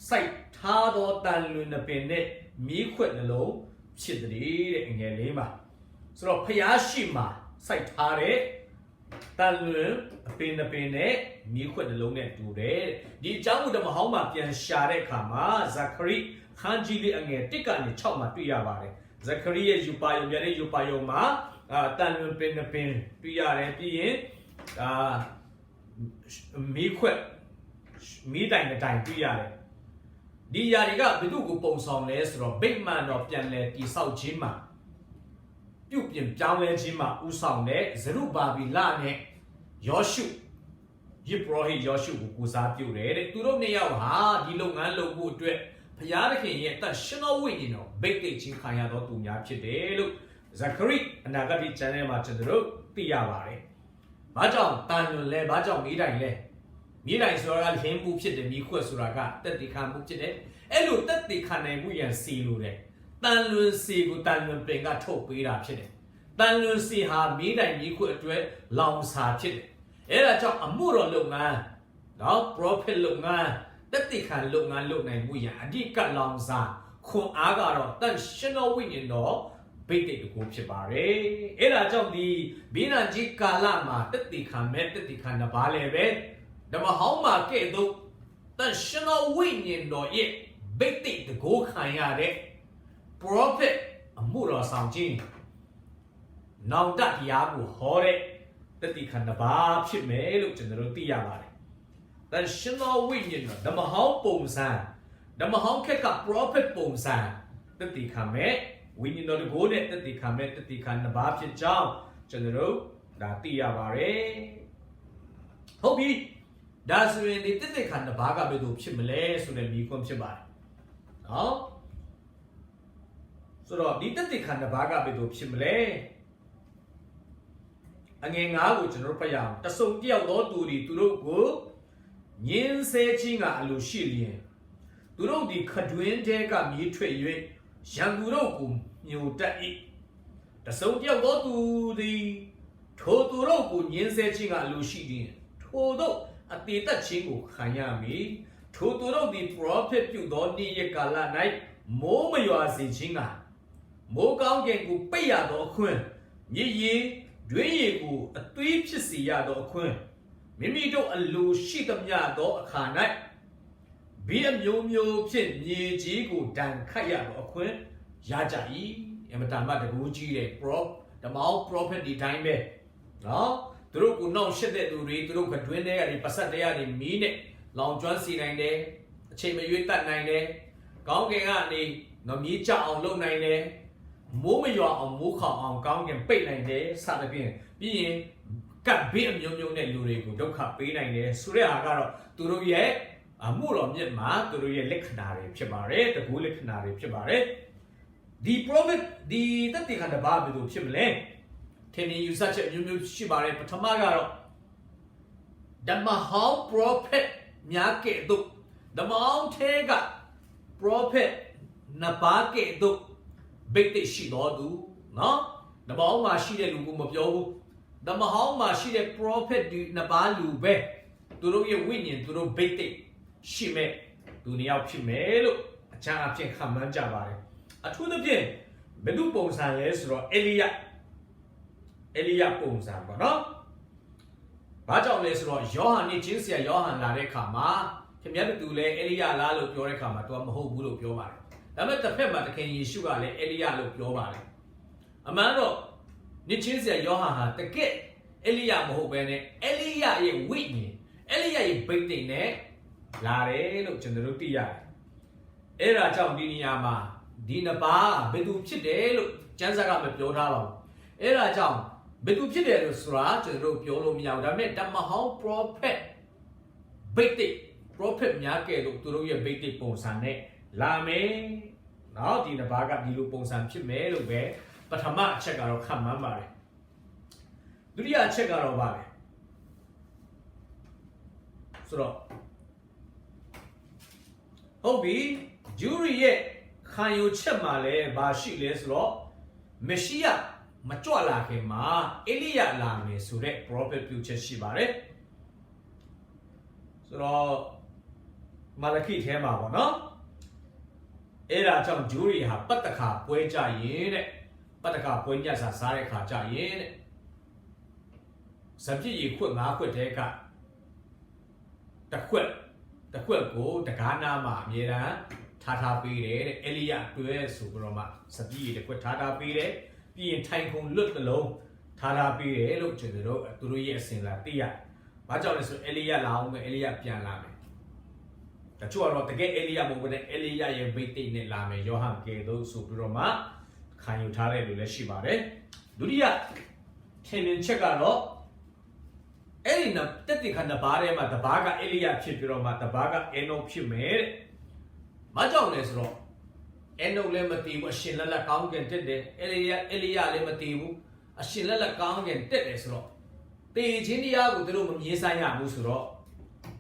စိုက်ထားသောတန်လွင်နှပင်နဲ့မြေခွက်နှလုံးဖြစ်တဲ့တဲ့အငယ်လေးမှာဆိုတော့ဖျားရှိမှာစိုက်ထားတဲ့တန်လွင်အပင်နှပင်နဲ့မြေခွက်နှလုံးနဲ့တူတယ်ဒီအကြောင်းကိုဓမ္မဟောင်းမှာပြန်ရှာတဲ့အခါမှာဇာခရိ ခန်းကြီးလေးအငယ်1ကနေ6မှာတွေ့ရပါတယ်ဇခရိရဲ့ယူပါယုံမြတ်တဲ့ယူပါယုံမှာတန်လွင်ပင်ပင်တွေ့ရတယ်ပြီးရင်မီးခွက်မီးတိုင်တိုင်တွေ့ရတယ်ဒီຢာတွေကဘယ်သူကိုပုံဆောင်လဲဆိုတော့ဗိမာန်တော်ပြန်လဲတိဆောက်ခြင်းမှာပြုပြင်ပြောင်းလဲခြင်းမှာဥဆောင်တဲ့ဇရုဘာဘီလနဲ့ယောရှုယေဘရဟိယောရှုကိုကူစားပြုတယ်တဲ့သူတို့နှစ်ယောက်ဟာဒီလုပ်ငန်းလုပ်ဖို့အတွက်ဘုရားသခင်ရဲ့တန်ရှင်တော်ဝိညာဉ်တော်ဗိတ်သိက်ခြင်းခံရတော်သူများဖြစ်တယ်လို့ဇခရိအနာဂတ်ကျမ်းထဲမှာကျွန်တော်တို့သိရပါတယ်။ဘာကြောင့်တန်လွန်လဲဘာကြောင့်မိတိုင်လဲမိတိုင်ဆိုတာကလင်းမှုဖြစ်တယ်မိခွက်ဆိုတာကတက်တိခံမှုဖြစ်တယ်အဲ့လိုတက်တိခံနိုင်မှုရန်စီလို့တယ်တန်လွန်စီကိုတန်လွန်ပင်ကထုတ်ပေးတာဖြစ်တယ်တန်လွန်စီဟာမိတိုင်မိခွက်အတွက်လောင်စာဖြစ်တယ်အဲ့ဒါကြောင့်အမှုတော်လုပ်ငန်းနော် prophet လုပ်ငန်းတက်တိခံလုပ်ငန်းလုပ်နိုင်မှုရန်အဓိကလောင်စာခွန်အားကတော့တန်ရှင်တော်ဝိညာဉ်တော်ဗိတ်တိတ်ကိုဖြစ်ပါတယ်အဲ့ဒါကြောင့်ဒီဘိနန်ကြီးကာလမှာတက်တိခံမဲ့တက်တိခံတပါလေပဲဓမ္မဟောင်းမှာကဲ့သို့တန်ရှင်တော်ဝိညာဉ်တော်ရဲ့ဗိတ်တိတ်ကိုခံရတဲ့ prophet အမှုတော်ဆောင်ခြင်းနောင်တတရားကိုဟောတဲ့တတိခဏပါဖြစ်မယ်လို့ကျွန်တော်တို့သိရပါတယ်။တန်ရှင်တော်ဝိညာဉ်တော်ဓမ္မဟောင်းပုံစံဓမ္မဟောင်းခက်က prophet ပုံစံတတိခမဲ့ဝိညာဉ်တော်ကိုနဲ့တတိခမဲ့တတိခဏပါဖြစ်ကြောင်းကျွန်တော်တို့ဒါသိရပါတယ်။ဟုတ်ပြီဒါဆိုရင်ဒီတတိခဏပါကဘယ်လိုဖြစ်မလဲဆိုတဲ့မိခွန်းဖြစ်ပါတယ်။နော်ဆိုတော့ဒီတတိခဏပါကဘယ်လိုဖြစ်မလဲအငယ်9ကိုကျွန်တော်ဖတ်ရအောင်တဆုံတယောက်သောသူတွေသူတို့ကိုညင်းဆဲခြင်းကအလိုရှိလျင်သူတို့ဒီခတွင်တဲကမြေးထွက်၍ရန်သူတို့ကိုညှိုတက်၏တဆုံတယောက်သောသူသည်ထိုသူတို့ကိုညင်းဆဲခြင်းကအလိုရှိလျင်ထိုတို့အတေတက်ခြင်းကိုခံရမည်ထိုသူတို့သည် prophet ပြုသောနေ့ရက်ကာလ၌မိုးမရွာစေခြင်းကမိုးကောင်းကင်ကိုပိတ်ရသောအခွင့်မြေကြီးတွင်ရည်ကိုအသွေးဖြစ်စေရသောအခွင့်မိမိတို့အလိုရှိသမျှသောအခါ၌ဘီအမျိုးမျိုးဖြင့်မြေကြီးကိုဒဏ်ခတ်ရသောအခွင့်ရကြ၏အမတန်မှတကူကြီးတဲ့ ဓမ္မအောင် prophet ဒီတိုင်းပဲနော်သူတို့ကိုနောက်ရှစ်တဲ့သူတွေသူတို့ကတွင်တဲ့ကနေပစက်တရားတွေမီးနဲ့လောင်ကျွမ်းစီနိုင်တယ်အချိန်မရွေးတတ်နိုင်တယ်ကောင်းကင်ကနေနော်မြေကြအောင်လုပ်နိုင်တယ်မိုးမရွာအောင်မိုးခေါအောင်ကောင်းကင်ပိတ်နိုင်တယ်စသဖြင့်ပြီးရင်ကပ်ဘေးအမျိုးမျိုးနဲ့လူတွေကိုဒုက္ခပေးနိုင်တယ်ဆိုတဲ့ဟာကတော့သူတို့ရဲ့အမှုတော်မြတ်မှာသူတို့ရဲ့လက္ခဏာတွေဖြစ်ပါတယ်တကူလက္ခဏာတွေဖြစ်ပါတယ်ဒီ prophet ဒီတတိခဏဘာဘယ်လိုဖြစ်မလဲထင်မြင်ယူဆချက်မျိုးမျိုးရှိပါတယ်ပထမကတော့ဓမ္မဟောင်း prophet များကဲ့သို့ဓမ္မဟောင်းထဲက prophet နှစ်ပါးကဲ့သို့ဗိတ်သိက်ရှိတော်သူနော်ဓမ္မဟောင်းမှာရှိတဲ့လူကိုမပြောဘူးဓမ္မဟောင်းမှာရှိတဲ့ prophet ဒီနှစ်ပါးလူပဲသူတို့ရဲ့ဝိညာဉ်သူတို့ဗိတ်သိက်ရှိမဲ့သူနှစ်ယောက်ဖြစ်မယ်လို့အချမ်းအဖြစ်ခန့်မှန်းကြပါတယ်အထူးသဖြင့်ဘယ်သူပုံစံလဲဆိုတော့အေလိယပုံစံပေါ့နော်ဘာကြောင့်လဲဆိုတော့ယောဟန်နဲ့ချင်းဆရာယောဟန်လာတဲ့အခါမှာခင်ဗျားတို့လည်းအေလိယလားလို့ပြောတဲ့အခါမှာသူကမဟုတ်ဘူးလို့ပြောပါတယ်ဒါပေမဲ့တစ်ဖက်မှာတခင်ယေရှုကလည်းအေလိယလို့ပြောပါတယ်အမှန်တော့နိချင်းဆရာယောဟန်ဟာတကယ်အေလိယမဟုတ်ဘဲနဲ့အေလိယရဲ့ဝိညာဉ်အေလိယရဲ့ဗိတ်တိတ်နဲ့လာတယ်လို့ကျွန်တော်တို့သိရတယ်အဲ့ဒါကြောင့်ဒီနေရာမှာဒီနှစ်ပါးဘယ်သူဖြစ်တယ်လို့ကျမ်းစာကမပြောထားပါဘူးအဲ့ဒါကြောင့်ဘယ်သူဖြစ်တယ်လို့ဆိုတာကျွန်တော်တို့ပြောလို့မရဘူးဒါပေမဲ့ဓမ္မဟောင်း prophet ဗိတ်တိတ် prophet များကဲ့သို့သူတို့ရဲ့ဗိတ်တိတ်ပုံစံနဲ့လာမယ်နော်ဒီနှစ်ပါးကဒီလိုပုံစံဖြစ်မယ်လို့ပဲပထမအချက်ကတော့ခန့်မှန်းပါတယ်ဒုတိယအချက်ကတော့ဗာလဲဆိုတော့ဟုတ်ပြီဂျူရီရဲ့ခံယူချက်မှာလဲဘာရှိလဲဆိုတော့မရှိယမကြွလာခင်မှာအေလိယလာမယ်ဆိုတဲ့ prophet ပြုချက်ရှိပါတယ်ဆိုတော့မာလခိထဲမှာပေါ့နော်အဲ့ဒါကြောင့်ဂျူရီဟာပတ္တခါပွဲကြရင်တဲ့ပတ္တခါပွဲညတ်စာစားတဲ့ခါကြရင်တဲ့စပြည့်ရခွက်၅ခွက်တဲကတစ်ခွက်ကိုတကားနာမှာအမြဲတမ်းထ Tata Pire, Elia Tues, Roma, Sabi, the Tata Pire, being Tankun look alone, Tata Pire, look to the road, to the yes in Latia. Bajon is Elia Lam, Elia Pianame. The two are to get Elia over the Elia and Betin Lame, Johan Gado, Superoma, can you tell it with Shibare? Duria, can you check out? Elina, that the kind of barema, the baga Elia Chipiroma, the baga eno pume. Majon is raw. Eno lemati was Shinala Kong and Tede, Elia lemativu, a Shinala Kong and Tedes raw. The Jinia with the room Yesaya Musuro.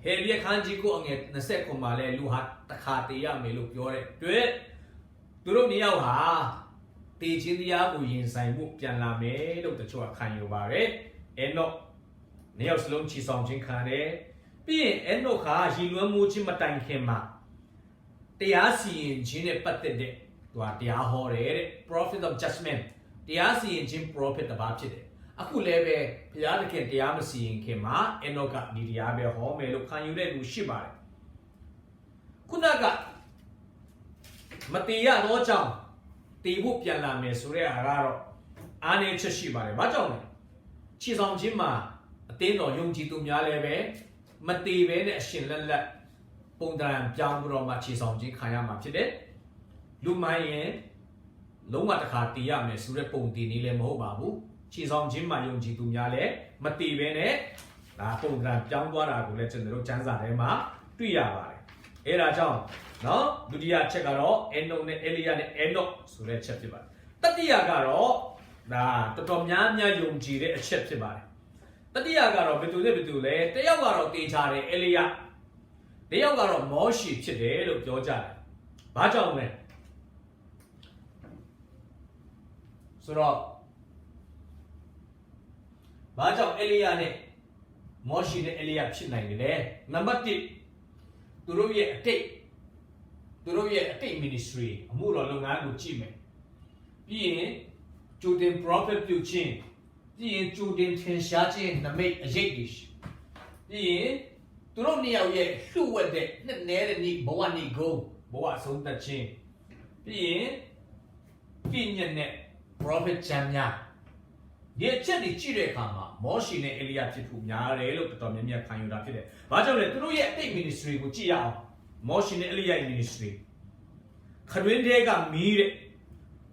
Heavy Kanji going at the second Male, Luhat, the Katia may look your do it. Duronia, the Jinia who inside Mupian Lame, look the Chua Kanyu Bare, Eno. Nails long cheese on Jinkare. Being Enoka, he will move him a time came up. They are seeing Gene Patede, what they are horrid, profit of judgment. They are seeing Jim profit about it. Akuleve, Piadican Diamasi in Kema, Enoka, Nidiabe home, look can you let Shiba. Kunaga Matia Roja, the Wupiana Mesure Araro, Ane Cheshiba, Bajon. Cheese on Jimma. Tino yung jitu nyalebe, mati bene shinla pondran jambro machi sonji kaya machide, lumaye, longa takatiya me sure pondi nile mo babu, chisonji ma yung jitu nyale, mati bene, la pondran jambora gule chendro chanza rema, tuya bare. Era jang, no, dudia chekaro, eno ne elia ne eno, sure cheptiba. Tatiya garo, na totomnya yung jire cheptiba. Tadia got a bitule, they are got a teacher, Elia. They are got a moshi today, look, Georgia. Bajon. So, Bajon Elia, moshi Elia Chinay, number 2. Turuye a take ministry, a muro longan chime. Being Judin prophet Puchin. The Judin Tenshachi, the make a jadish. The Turonia yet, who were the Ned and Boani go, Boa so that chain. The Pinyan Prophet Chamya. Dear Chetty Chirekama, Moshine Elia Tipunya, look at Tomia Kayuda today. But only to yet take ministry with Chia, Moshine Elia ministry. Kadwindega Mire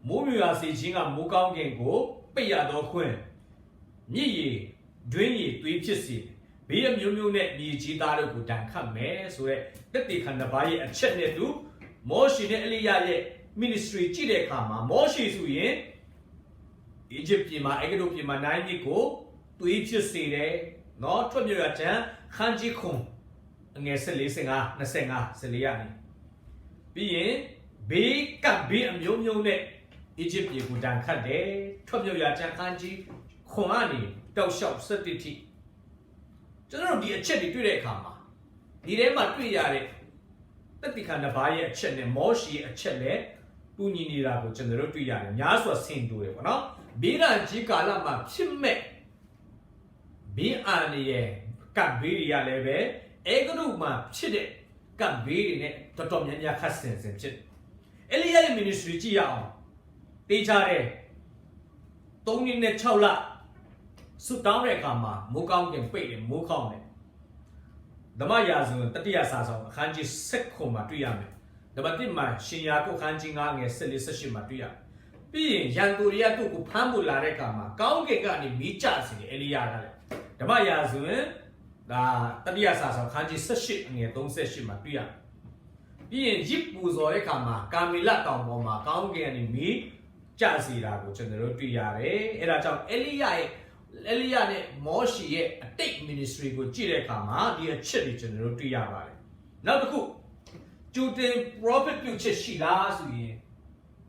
Mumia Sijing and Mukang Gengo, Payado Queen. Ye, Dwayne, Twitchisi, be a new net, be Gitaro, who can come, so that they can buy a chetnet do, Moshi Elia ministry Chile Kama, Moshi Suye, Egypt, my Egopima 90 go, Twitchisi, not from your chan, Hanji Kung, and yes, listening, Nasenga, Celiani. Being big, can be a new net, Egypt, you would done cut day, from your chan Hanji. Koani, thou shalt certainty. General be a chetty to the kama. The Rema 3 yare. That the kind of buy a chet and moshi a chele, Punira, General 3 yare, Yaswa seen to it, no? Bira Jikalama, Chimme. Be Anie, Cabiria leve, Egruma, Chide, Cabiri, Totomia Cassins and Chit. Elia ministry Gia. Tejare. Tony Nechola. Sudan Rekama, Mukang and Pay and Mukang. The Mayazun, Tatia Sasso, Hanji Sekoma Tuyame. The Batima, Shinyako Hanjingang and Selisashima Tuya. Being Yanduria to Pambula Rekama, Kaungani Michas in Eliana. The Mayazun, the Tatia Sasso, Hanji Sashi and Don Seshima Tuya. Being Jipus or Rekama, Camila Moma, Kaungani Mi, Jazira, which in the Rotuyare, Erajam Elia. Eliane Moshi, a take ministry with Jirekama, dear Chili General to Yabari. Now the cook. Judin Robert Puche Shila,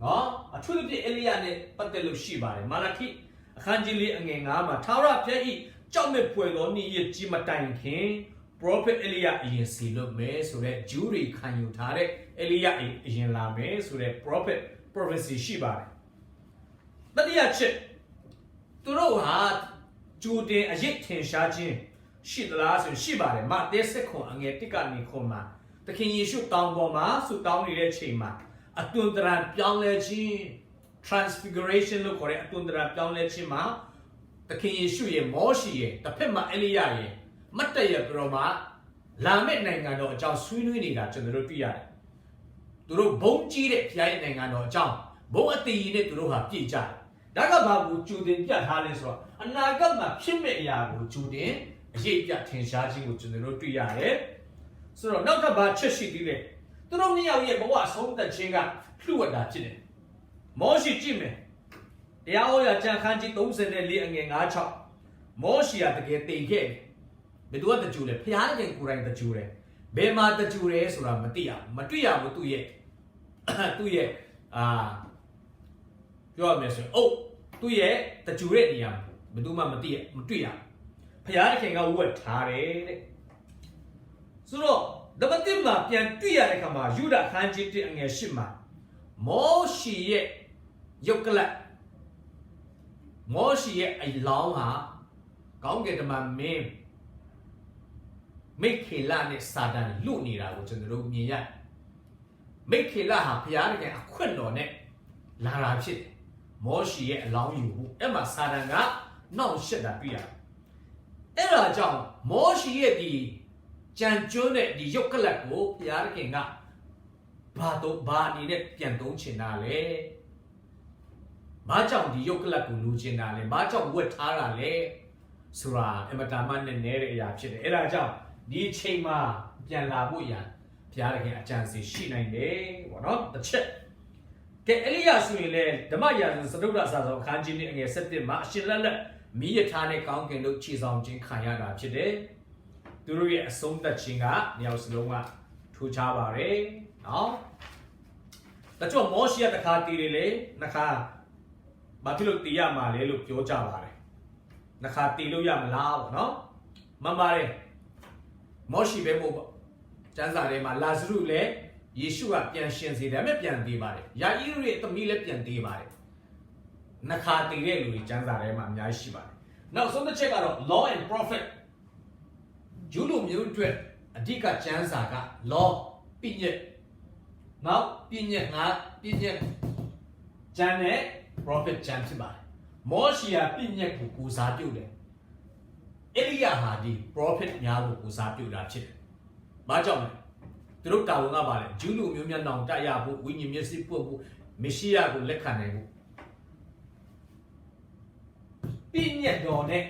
no? A truly Eliane Patelu Shiba, Malaki, a Hanjili and Gama, Tara Pei, Jome Puelo, Ni Jimatang King, Prophet Elia in Silo Me, so that jury can you tare, Elia in La Me, so that prophet prophecy Shiba. But the chip. To know hard. Judin a yet ten shajin, she the last and she body, Mat de Secon and get Ticani Coma. တခင်ယေရှုတောင်းပေါ်မှာဆုတောင်းနေတဲ့ချိန်မှာအတွန်တရံပြောင်းလဲခြင်း transfiguration လို့ခေါ်တဲ့အတွန်တရာပြောင်းလဲခြင်းမှာသခင်ယေရှုရဲ့မောရှိရဲ့တစ်ဖက်မှာအေလိယရဲ့မတ်တရပြတော်မှာလာမယ့်နိုင်ငံတော်အကြောင်းဆွေးနွေးနေတာကျွန်တော်တို့တွေ့ရတယ်။သူတို့ဘုံကြီးတဲ့ဖျားရဲ့နိုင်ငံတော်အကြောင်းဘုံအတည်ရည်နဲ့သူတို့ဟာပြည့်ကြတယ်။ဒါကဘာကိုကြိုတင်ပြထားလဲဆိုတော့အနာဂတ်မှာဖြစ်မဲ့အရာကိုကြိုတင်အရေးပြထင်ရှားခြင်းကိုကျွန်တော်တို့တွေ့ရတယ်။ဆိုတော့နောက်ကဘာချက်ရှိသေးလဲ။သူတို့နှစ်ယောက်ရဲ့ဘဝဆုံးသက်ခြင်းကလှုပ်ဝတ်တာဖြစ်တယ်။မောရှိကြည့်မယ်တရားဟောရာကျမ်းခန်းကြီး34အငယ်9-6မောရှိကတကယ်တည်ခဲ့တယ်ဘယ်သူကတကြူလဲဖျားတဲ့ကိုယ်တိုင်တကြူတယ်ဘယ်မှာတကြူလဲဆိုတာမသိရမတွေ့ရဘူးသူ့ရဲ့ပြောရမယ်ဆိုရင်သူ့ရဲ့တကြူတဲ့နေရာဘယ်သူမှမသိရမတွေ့ရဖျားတဲ့ခင်ကဝတ်ထားတယ်တဲ့ဆိုတော့ဓမ္မတိမှာပြန်တွေ့ရတဲ့ခါမှာယူဒခန်းကြီး1အငယ်8မှာမောရှိရဲ့ရုပ်ကလပ်မောရှိရဲ့အလောင်းဟာကောင်းကင်တမန်မင်းမိခေလနဲ့စာတန်လွတ်နေတာကိုကျွန်တော်တို့မြင်ရတယ်မိခေလဟာဘုရားတကယ်အခွင့်တော်နဲ့လာတာဖြစ်တယ်မောရှိရဲ့အလောင်းယူဖို့အဲ့မှာစာတန်ကနှောင့်ယှက်တာတွေ့ရတယ်အဲ့ဒါကြောင့်မောရှိရဲ့ဒီကြံကျွန်းတဲ့ဒီရုပ်ကလပ်ကိုဘုရားတကယ်ကဘာအနေနဲ့ပြန်သုံးချင်တာလဲဘာကြောင့်ဒီရုပ်ကလပ်ကိုလူချင်တာလဲဘာကြောင့်ဝတ်ထားတာလဲဆိုတာအမတာမနဲ့နဲတဲ့အရာဖြစ်တယ်အဲ့ဒါကြောင့်ဒီအချိန်မှာပြန်လာဖို့ရန်ဘုရားတကယ်အကြံစီရှိနိုင်တယ်ပေါ့နော်တစ်ချက်ကဲအေလိယဆိုရင်လေဓမ္မရာဇဝင်စတုဒ္ဒစာဆောင်အခန်းကြီး1အငယ်7မှာအရှင်လက်လက်မီးရထားနဲ့ကောင်းကင်တို့ခြေဆောင်ခြင်းခံရတာဖြစ်တယ်သူတို့ရဲ့အဆုံးသတ်ခြင်းကမြောက်စလုံးကထူခြားပါတယ်နော်တချို့မောရှိယတခါတည်တယ်လေနှခါဘာဖြစ်လို့တည်ရမှာလဲလို့ပြောကြပါတယ်နှခါတည်လို့ရမလားပေါ့နော်မှန်ပါတယ်မောရှိပဲမို့ပေါ့ကျမ်းစာထဲမှာလာဇရုလည်းယေရှုကပြန်ရှင်စေတယ်မဲ့ပြန်တည်ပါတယ်ယာဣရုရဲ့သမီးလည်းပြန်တည်ပါတယ်နှခါတည်တဲ့လူတွေကျမ်းစာထဲမှာအများကြီးရှိပါတယ်နောက်ဆုံးတစ်ချက်ကတော့ law and prophet ဂျူးလူမျိုးတွေအဓိကကျမ်းစာက law ပြည့်ညက်နောက်ပြည့်ညက်ကျမ်းနဲ့ prophet ကျမ်းဖြစ်ပါတယ်မောရှိယာပြည့်ညက်ကိုကိုစားပြုတယ်အေလိယဟာဒီ prophet များကိုကိုစားပြုတာဖြစ်တယ်ဘာကြောင့်လဲသူတို့တာဝန်ကပါလေဂျူးလူမျိုးများနောင်တရဖို့ဝိညာဉ်မျက်စိပွင့်ဖို့မေရှိယကိုလက်ခံနိုင်ဖို့ပြည့်ညက်တော်နဲ့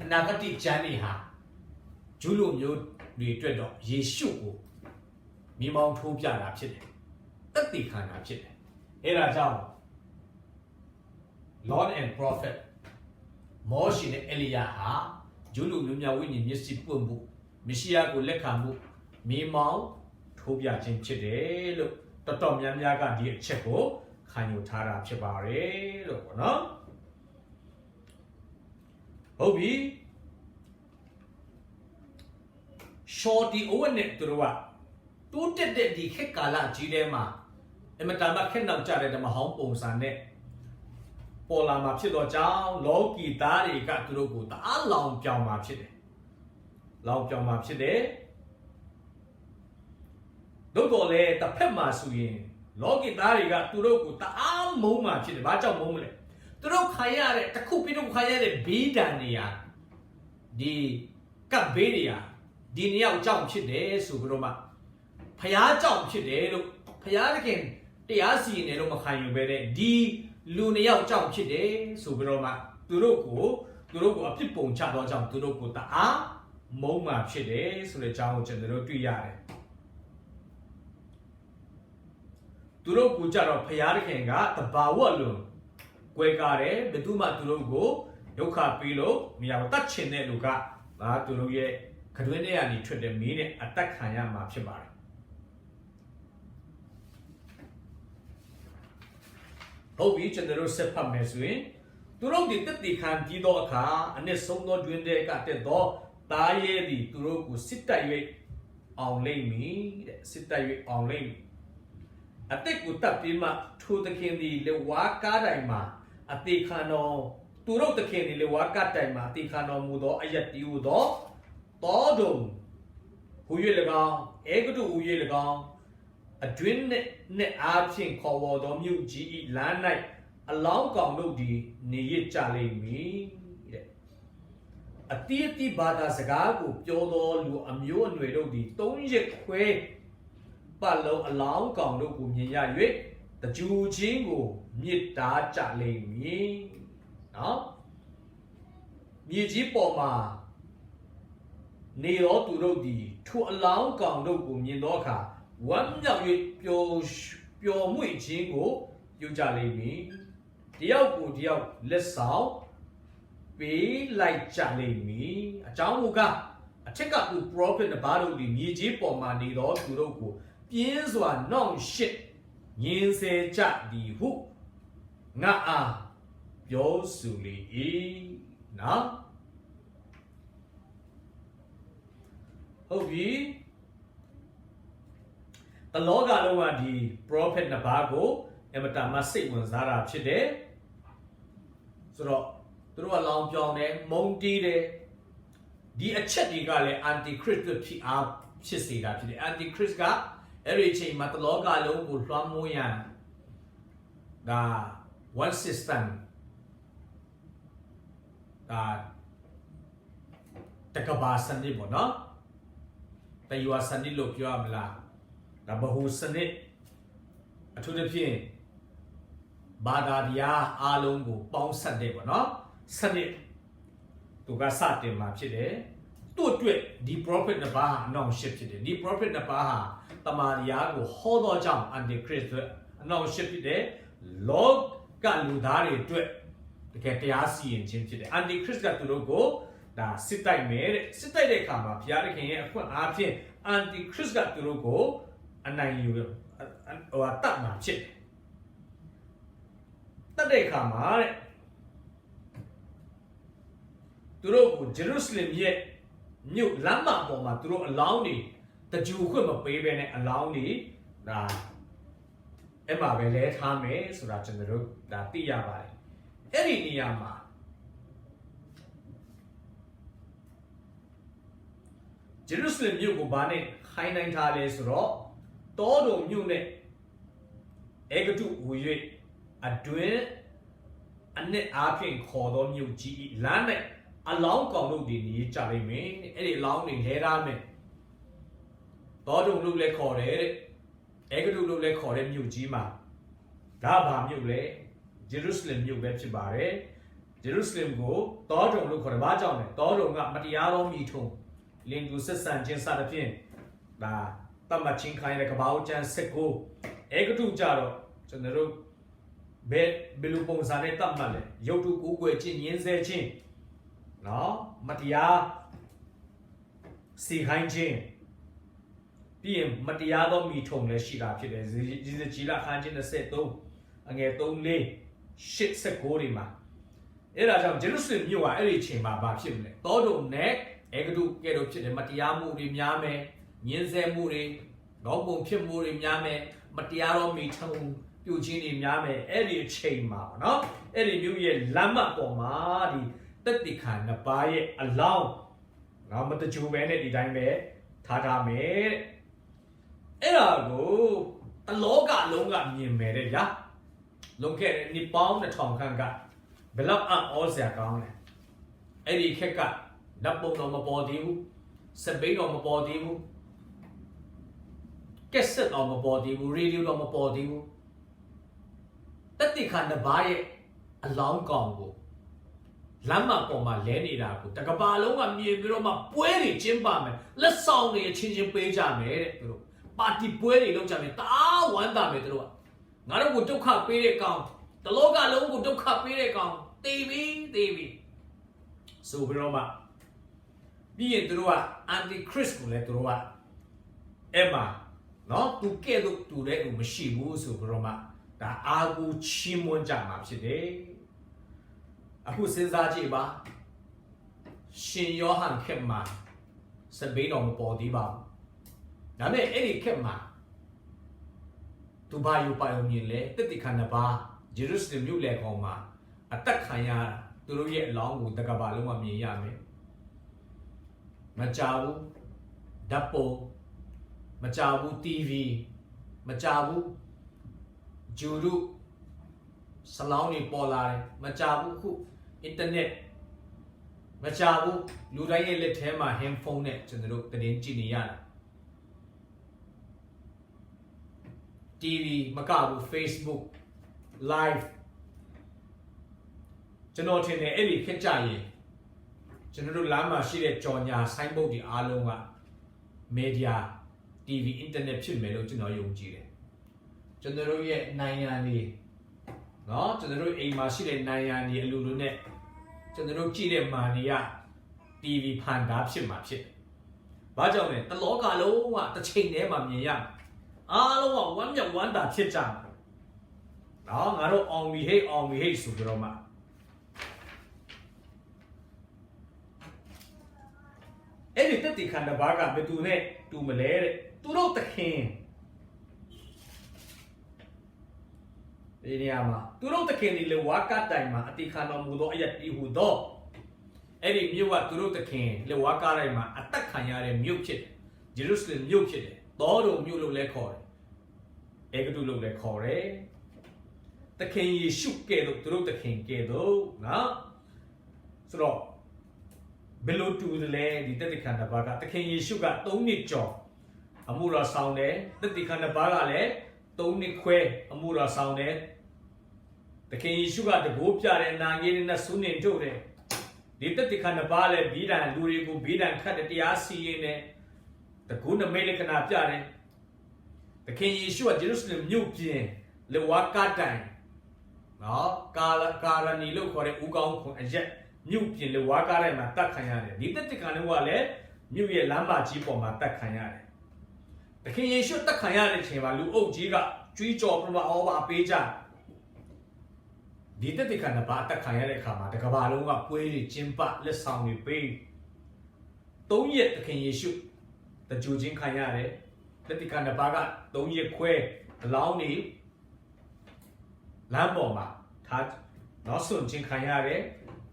အနာဂတ်ကျမ်းတွေဟာဂျူးလူမျိုးတွေအတွက်တော့ယေရှုကိုမိမောင်းထိုးပြတာဖြစ်တယ်သက်သေခံတာဖြစ်တယ်အဲဒါကြောင့် Lord and Prophet မောရှိနဲ့အေလိယဟာဂျူးလူမျိုးများဝိညာဉ်မျက်စိပွင့်ဖို့မေရှိယကိုလက်ခံဖို့မိမောင်းထိုးပြခြင်းဖြစ်တယ်လို့တော်တော်များများကဒီအချက်ကိုခံယူထားတာဖြစ်ပါတယ်လို့ပေါ့နော်ဟုတ်ပြီshorty over နဲ့သူတို့ကတိုးတက်တဲ့ဒီခေတ်ကာလကြီးထဲမှာအမတန်မှခက်နောက်ကြတဲ့ဓမ္မဟောင်းပုံစံနဲ့ပေါ်လာမှာဖြစ်တော့ကြောင်းလောကီသားတွေကသူတို့ကိုတအားလောင်ပြောင်မှာဖြစ်တယ်လောင်ပြောင်မှာဖြစ်တယ်တို့တော့လေတစ်ဖက်မှာဆိုရင်လောကီသားတွေကသူတို့ကိုတအားမုန်းမှာဖြစ်တယ်ဘာကြောင့်မုန်းမလဲသူတို့ခံရတဲ့တစ်ခုပြီးတော့ခံရတဲ့ဘေးဒဏ်တွေဟာဒီကပ်ဘေးတွေဟာဒီနှစ်ယောက်ကြောင့်ဖြစ်တယ်ဆိုပြီးတော့မှဖျားကြောင့်ဖြစ်တယ်လို့ဖျားတခင်တရားစီရင်တယ်လို့မခံယူပဲတဲ့ဒီလူနှစ်ယောက်ကြောင့်ဖြစ်တယ်ဆိုပြီးတော့မှသူတို့ကိုအဖြစ်ပုံချတော့ကြောင့်သူတို့ကိုတအားမုန်းမှာဖြစ်တယ်ဆိုတဲ့အကြောင်းကိုကျွန်တော်တို့တွေ့ရတယ်သူတို့ကိုကြတော့ဖျားတခင်ကတဘာဝလုံးကွဲကားတယ်ဘယ်သူမှသူတို့ကိုဒုက္ခပေးလို့မရဘူးတတ်ချင်တဲ့လူကသူတို့ရဲ့ခတွင်းထဲကနေထွက်တဲ့မီးနဲ့အသက်ခံရမှာဖြစ်ပါတယ်ဟုတ်ပြီကျွန်တော်တို့ဆက်ဖတ်မယ်ဆိုရင်သူတို့ဒီတက်တီခံပြီးတော့အခါအနည်းဆုံးသောတွင်တဲ့ကတက်တော့တားရဲသည်သူတို့ကိုစစ်တိုက်၍အောင်လိမ့်မည်တဲ့စစ်တိုက်၍အောင်လိမ့်မည်အသက်ကိုတပ်ပြီးမှထိုသခင်သည်လေဝါကားတိုင်မှာအသေးခံတော်သူတို့သခင်သည်လေဝါကားတိုင်မှာအသေးခံတော်မူသောအယက်တီဟုသောတောတုံဟူ ရွေ၎င်းအေဂတုဟူ၍၎င်းအတွင်းနှင့်အားဖြင့်ခေါ်ဝေါ်သောမြို့ကြီး၏လမ်း၌အလောင်းကောင်တို့သည်နေရကြလိမ့်မည်တဲ့အတိအတိဘာသာစကားကိုပြောသောလူအမျိုးအနွယ်တို့သည်3ရက်ခွဲပတ်လုံးအလောင်းကောင်တို့ကိုမြင်ရ၍တကြူချင်းကိုမြစ်တားကြလိမ့်မည်နော်မြေကြီးပေါ်မှာနေသောသူတို့သည်ထိုအလောင်းကောင်တို့ကိုမြင်သောအခါဝမ်းမြောက်၍ပျော်မွေ့ခြင်းကိုပြုကြလိမ့်မည်တယောက်ကိုတယောက်လက်ဆောင်ပေးလိုက်ကြလိမ့်မည်အကြောင်းမူကားအထက်ကသူ prophet တစ်ပါးတို့သည်မြေကြီးပေါ်မှာနေသောသူတို့ကိုပြင်းစွာနှောင့်ယှက်ညှင်းဆဲကြသည်ဟုငါအားပြောဆိုလေ၏နော်ဟုတ်ပြီတလောကလုံးကဒီ prophet နှစ်ပါးကိုအမတမစိတ်ဝင်စားတာဖြစ်တယ်ဆိုတော့သူတို့ကလောင်ပြောင်းတယ်မုံတီးတယ်ဒီအချက်တွေကလည်း antichrist ဖြစ်စေတာဖြစ်တယ် antichrist ကအဲ့ဒီအချိန်မှာတလောကလုံးကိုလွှမ်းမိုးရန်ဒါ one system ဒါတကဘာစနစ်ပေါ့နော်တယွာစနစ်လို့ပြောရမလားဒါဘဟုစနစ်အထူးသဖြင့်ဘာသာတရားအားလုံးကိုပေါင်းစပ်တယ်ပေါ့နော်စနစ်သူကစတင်မှာဖြစ်တယ်သူ့အတွက်ဒီ prophet နှစ်ပါးအနောင်ရှစ်ဖြစ်တယ်ဒီ prophet နှစ်ပါးဟာတမာတရားကိုဟောသောကြောင့် antichrist အတွက်အနောင်ရှစ်ဖြစ်တယ်လောကလူသားတွေအတွက်တကယ်တရားစီရင်ခြင်းဖြစ်တယ် antichrist ကသူတို့ကိုဒါစစ်တိုက်မယ်တဲ့စစ်တိုက်တဲ့အခါမှာဘုရားသခင်ရဲ့အခွင့်အားဖြင့် antichrist ကသူတို့ကိုအနိုင်ယူတတ်မှာဖြစ်တယ်တတ်တဲ့အခါမှာတဲ့သူတို့ကိုဂျေရုဆလင်ရဲ့မြို့လမ်းမပေါ်မှာသူတို့အလောင်းတွေတကြူခွင့်မပေးဘဲနဲ့အလောင်းတွေဒါအဲ့မှာပဲလဲထားမယ်ဆိုတာကျွန်တော်တို့ဒါသိရပါတယ်အဲ့ဒီနေရာမှာဂျေရုဆလင်မြို့ကိုဘာနဲ့ခိုင်းနိုင်ထားလဲဆိုတော့တောတုံမြို့နဲ့အေဂတုဟူ၍အတွင်းအနှစ်အားဖြင့်ခေါ်သောမြို့ကြီးလမ်းနဲ့အလောင်းကောင်တို့ဒီနေကြလိမ့်မယ်အဲ့ဒီအလောင်းတွေလဲထားမယ်တောတုံလို့လည်းခေါ်တယ်တဲ့အေဂတုလို့လည်းခေါ်တဲ့မြို့ကြီးမှာဒါဘာမြို့လဲဂျေရုဆလင်မြို့ပဲဖြစ်ပါတယ်ဂျေရုဆလင်ကိုတောတုံလို့ခေါ်တယ်ဘာကြောင့်လဲတောတုံကမတရားသောမိထုံလင်တူဆက်ဆံခြင်းစသဖြင့်ဒါတမချင်းခိုင်းတဲ့ကဘာဦးကျန်စစ်ကိုအေဂတုကြတော့ကျွန်တော်တို့ဘယ်လိုပုံစံနဲ့တတ်မှတ်လဲရုပ်တုကိုကိုွယ်ခြင်းညင်းဆဲခြင်းနော်မတရားစီခိုင်းခြင်းပြီးရင်မတရားသောမိထုံလည်းရှိတာဖြစ်တယ်ဒီစကြီးလာခန်းခြင်း23အငယ်3 4 89တွေမှာအဲ့ဒါကြောင့်ဂျေရုဆလင်မြို့ကအဲ့ဒီအချိန်မှာဘာဖြစ်မလဲတောတုံနဲ့အေဂတုကဲတော့ဖြစ်တယ်မတရားမှုတွေများမယ်ညှင်းဆဲမှုတွေခေါင်းပုံဖြစ်မှုတွေများမယ်မတရားသောမိထုံပြုခြင်းတွေများမယ်အဲ့ဒီအချိန်မှာပေါ့နော်အဲ့ဒီမြို့ရဲ့လမ်းမပေါ်မှာဒီတက်တိခါနှစ်ပါးရဲ့အလောင်းနော်မတကြူပဲနဲ့ဒီတိုင်းပဲထားမယ်အဲ့ဒါကိုအလောကလုံးကမြင်မယ်တဲ့ဗျာလုံခဲ့တဲ့နှစ်ပေါင်း2000ခန့်ကဘယ်လောက်အော်စရာကောင်းလဲအဲ့ဒီခက်ကဓာတ်ပုံတော့မပေါ်သေးဘူးစပိတ်တော့မပေါ်သေးဘူးကက်ဆက်တော့မပေါ်သေးဘူးရေဒီယိုတော့မပေါ်သေးဘူးတက်တိခါနှစ်ပါးရဲ့အလောင်းကောင်ကိုလမ်းမပေါ်မှာလဲနေတာကိုတကဘာလုံးကမြင်ပြီးတော့မှပွဲတွေကျင်းပမယ်လက်ဆောင်တွေအချင်းချင်းပေးကြမယ်တဲ့သူတို့ပါတီပွဲတွေလုပ်ကြမယ်တအားဝမ်းသာမယ်သူတို့ကငါတို့ကိုဒုက္ခပေးတဲ့ကောင်တလောကလုံးကိုဒုက္ခပေးတဲ့ကောင်တေးပြီဆိုပြီးတော့မှပြီးရင်သူတို့က antichrist ကိုလည်းသူတို့ကအဲ့မှာနော်သူကဲ့သို့တူတဲ့သူမရှိဘူးဆိုပြီးတော့မှဒါအာကိုချီးမွမ်းကြမှာဖြစ်တယ်အခုစဉ်းစားကြည့်ပါရှင်ယောဟန်ခက်မှာစပိန်တော်မပေါ်သေးပါဘူးဒါပေမဲ့အဲ့ဒီခက်မှာသူဘာယူပါယုံမြင်လဲတက်တိခါနှစ်ပါးဂျေရုဆလင်မြို့လေကောင်မှာအသက်ခံရသူတို့ရဲ့အလောင်းကိုတကဘာလုံးကမြင်ရမယ်မကြောက်ဘူးဓ ဓာတ်ပုံမကြဘူး TV မကြဘူးဂျူရုစလောင်းတွေပေါ်လာတယ်မကြဘူးခုအင်တာနက်မကြဘူးလူတိုင်းရဲ့လက်ထဲမှာ handphone နဲ့ကျွန်တော်တို့သတင်းကြည့်နေရတာ TV မကဘူး Facebook live ကျွန်တော်ထင်တယ်အဲ့ဒီခက်ကြရင်ကျွန်တော်တို့လမ်းမှာရှိတဲ့ကြော်ညာဆိုင်းဘုတ်တွေအားလုံးက media TV internet ဖြစ်မယ်လို့ကျွန်တော်ယုံကြည်တယ်ကျွန်တော်တို့ရဲ့နိုင်ငံတွေเนาะကျွန်တော်တို့အိမ်မှာရှိတဲ့နိုင်ငံတွေအလိုလိုနဲ့ကျွန်တော်တို့ကြည့်တဲ့မာနီက TV ဖန်တာဖြစ်မှာဖြစ်။ဘာကြောင့်လဲတလောကလုံးကတစ်ချိန်တည်းမှာမြင်ရအားလုံးကဝမ်းမြောက်ဝမ်းသာဖြစ်ကြမှာ။နော်ငါတို့အောင်ပြီဟိတ်ဆိုကြတော့မှအဲ့ဒီတက်တီခန္ဓာဘာကဘယ်သူနဲ့တူမလဲတဲ့သူတို့သခင်ဒီနေရာမှာသူတို့သခင်ဒီလေဝါကတိုင်မှာအတိခန္ဓာမူသောအယက်တီဟူသောအဲ့ဒီမြို့ကသူတို့သခင်လေဝါကတိုင်မှာအသက်ခံရတဲ့မြို့ဖြစ်တယ်ဂျေရုဆလင်မြို့ဖြစ်တယ်တောတော်မြို့လို့လည်းခေါ်တယ်အေဂတုလို့လည်းခေါ်တယ်သခင်ယေရှုကဲ့သို့သူတို့သခင်ကဲ့သို့နော်ဆိုတော့ဘယ်လိုတူတယ်လဲဒီတက်တိခန္ဓာဘာကသခင်ယေရှုက3နှစ်ကျော်အမှုတော်ဆောင်တယ်တက်တိခန္ဓာဘာကလည်း3နှစ်ခွဲအမှုတော်ဆောင်တယ်သခင်ယေရှုကတကိုးပြတဲ့အနာငယ်နဲ့ဆုနေထုတ်တယ်ဒီတက်တိခန္ဓာဘာလည်းဘီဒံလူတွေကိုဘီဒံခတ်တဲ့တရားစီရင်တယ်တကူနမိတ်လက္ခဏာပြတယ်သခင်ယေရှုကဂျေရုဆလင်မြို့ပြင်လေဝါကတိုင်နော်ကာရနီလို့ခေါ်တဲ့ဦးကောင်းခွန်အရက်မြို့ပြင်လေဝါကားထဲမှာတတ်ခံရတယ်ဒီတက်တိခန္ဓာကလည်းမြို့ရဲ့လမ်းမကြီးပေါ်မှာတတ်ခံရတယ်သခင်ယေရှုတတ်ခံရတဲ့အချိန်မှာလူအုပ်ကြီးကကြွေးကြော်ပြမအောင်ပါပေးကြဒီတက်တိခန္ဓာဘာတတ်ခံရတဲ့အခါမှာတကဘာလုံးကပွဲတွေကျင်းပလက်ဆောင်တွေပေး3ရက်သခင်ယေရှုတကြိုချင်းခံရတယ်တက်တိခန္ဓာဘာက3ရက်ခွဲအလောင်းနေလမ်းပေါ်မှာထားနောက်ဆုံးချင်းခံရတယ်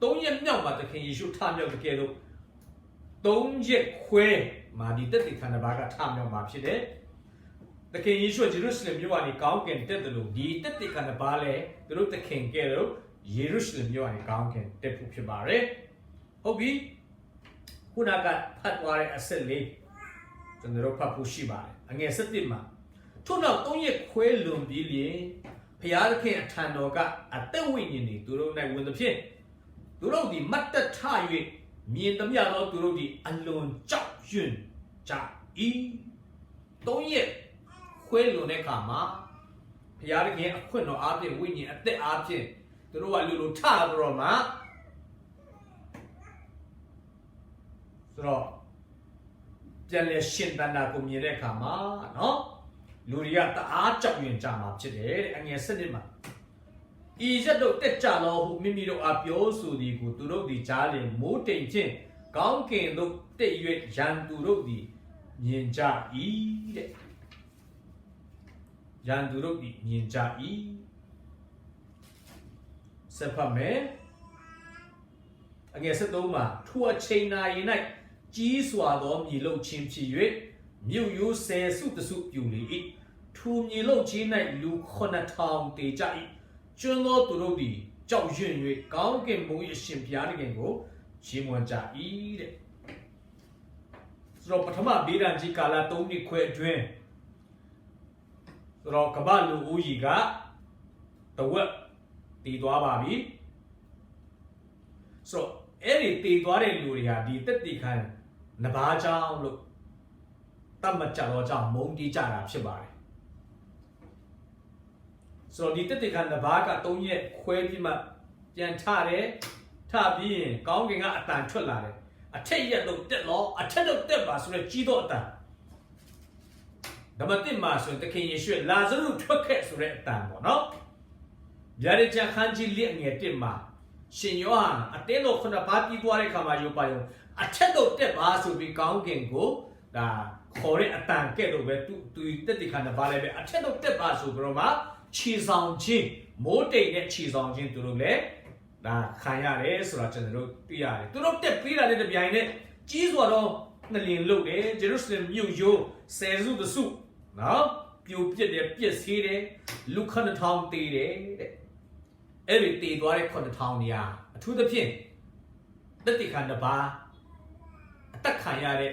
3ရက်မြောက်မှာသခင်ယေရှုထမြောက်တကယ်လို့3ရက်ခွဲမှာဒီတက်တိခန္ဓာဘာကထမြောက်မှာဖြစ်တယ်သခင်ယေရှုဂျေရုဆလင်မြို့ကနေကောင်းကင်တက်တယ်လို့ဒီတက်တိခန္ဓာဘာလည်းသူတို့သခင်ကဲလို့ယေရုရှလင်မြို့ကနေကောင်းကင်တက်ဖို့ဖြစ်ပါတယ်ဟုတ်ပြီခုနကဖတ်သွားတဲ့အဆက်လေးကျွန်တော်ဖတ်ဖို့ရှိပါတယ်အငယ်7မှာထို့နောက်3ရက်ခွဲလွန်ပြီးလျင်ဘုရားသခင်အထံတော်ကအသက်ဝိညာဉ်တွေသူတို့၌ဝင်သဖြင့်သူတို့ဒီမတ်တထ၍မြင်သမျှသောသူတို့ဒီအလွန်ကြောက်ရွံ့ကြ၏3ရက်ခွဲလွန်တဲ့အခါမှာဘုရားသခင်အခွင့်တော်အားဖြင့်ဝိညာဉ်အသက်အားဖြင့်သူတို့ကလူလိုထပြီးတော့မှဆိုတော့ပြန်လဲရှင်တန်တာကိုမြင်တဲ့အခါမှာနော်လူတွေကတအားကြောက်ရွံ့ကြမှာဖြစ်တယ်တဲ့အငယ်7မှာဤရက်တို့တက်ကြလောဟုမိမိတို့အားပြောဆိုသည်ကိုသူတို့သည်ကြားလျင်မိုးတိမ်ဖြင့်ကောင်းကင်သို့တက်၍ရန်သူတို့သည်မြင်ကြ၏တဲ့ရန်သူတို့သည်မြင်ကြ၏ဆက်ဖတ်မယ်အငယ်73မှာထိုအချိန်နာရီ၌ကြီးစွာသောမြေလုံချင်းဖြစ်၍မြို့ရိုးဆယ်စုတစုပြူလေ၏ထိုမြေလုံချင်း၌လူ9000တေကြ၏ကျွန်းသောသူတို့သည်ကြောက်ရွံ့၍ကောင်းကင်ဘုံ၏အရှင်ဘုရားသခင်ကိုချီးမွမ်းကြ၏တဲ့ဆိုတော့ပထမဗေဒံကြီးကာလ3နှစ်ခွဲအတွင်းဆိုတော့ကမ္ဘာလူဦးရေကတဝက်တည်သွားပါပြီဆိုတော့အဲ့ဒီတည်သွားတဲ့လူတွေဟာဒီတက်တိခံနဘာကြောင့်လို့တတ်မှတ်ကြတော့ကြောင့်မုန်းတီးကြတာဖြစ်ပါတယ်ဆိုတော့ဒီတက်တိခံနဘာက3ရက်ခွဲပြီးမှပြန်ထတယ်ထပြီးရင်ကောင်းကင်ကအတန်ထွက်လာတယ်အထက်ရက်တော့တက်လို့အထက်တော့တက်ပါဆိုတော့ကြီးတော့အတန်ဓမ္မတိမှာဆိုရင်သခင်ယေရှုလာဇရုထွက်ခဲ့ဆိုတဲ့အတန်ပေါ့နော်ဗျာဒိတ်ချခန်းကြီးလက်ငယ်1မှာရှင်ယောဟန်အတင်းတော်ခုနပါပြီးသွားတဲ့ခါမှာယောပါယုံအထက်တော့တက်ပါဆိုပြီးကောင်းကင်ကိုဒါခေါ်တဲ့အတန်ကဲ့သို့ပဲသူတက်တိခန္ဓာပါလည်းပဲအထက်တော့တက်ပါဆိုပြီးတော့မှခြေဆောင်ခြင်းမိုးတိမ်နဲ့ခြေဆောင်ခြင်းသူတို့လည်းဒါခံရတယ်ဆိုတာကျွန်တော်တို့တွေ့ရတယ်သူတို့တက်ပြီးတာနဲ့တပြိုင်နက်ကြီးစွာတော့ နှစ်လင်လုတ်တယ်ဂျေရုဆလင်မြို့ရိုးဆယ်စုတစုနော်ပြိုပြက်တယ်ပြက်စီးတယ်လူ9000တေးတယ်တဲ့အဲ့ဒီတေးသွားတဲ့9000နေရာအထူးသဖြင့်တက်တိခန္ဓပါအသက်ခံရတဲ့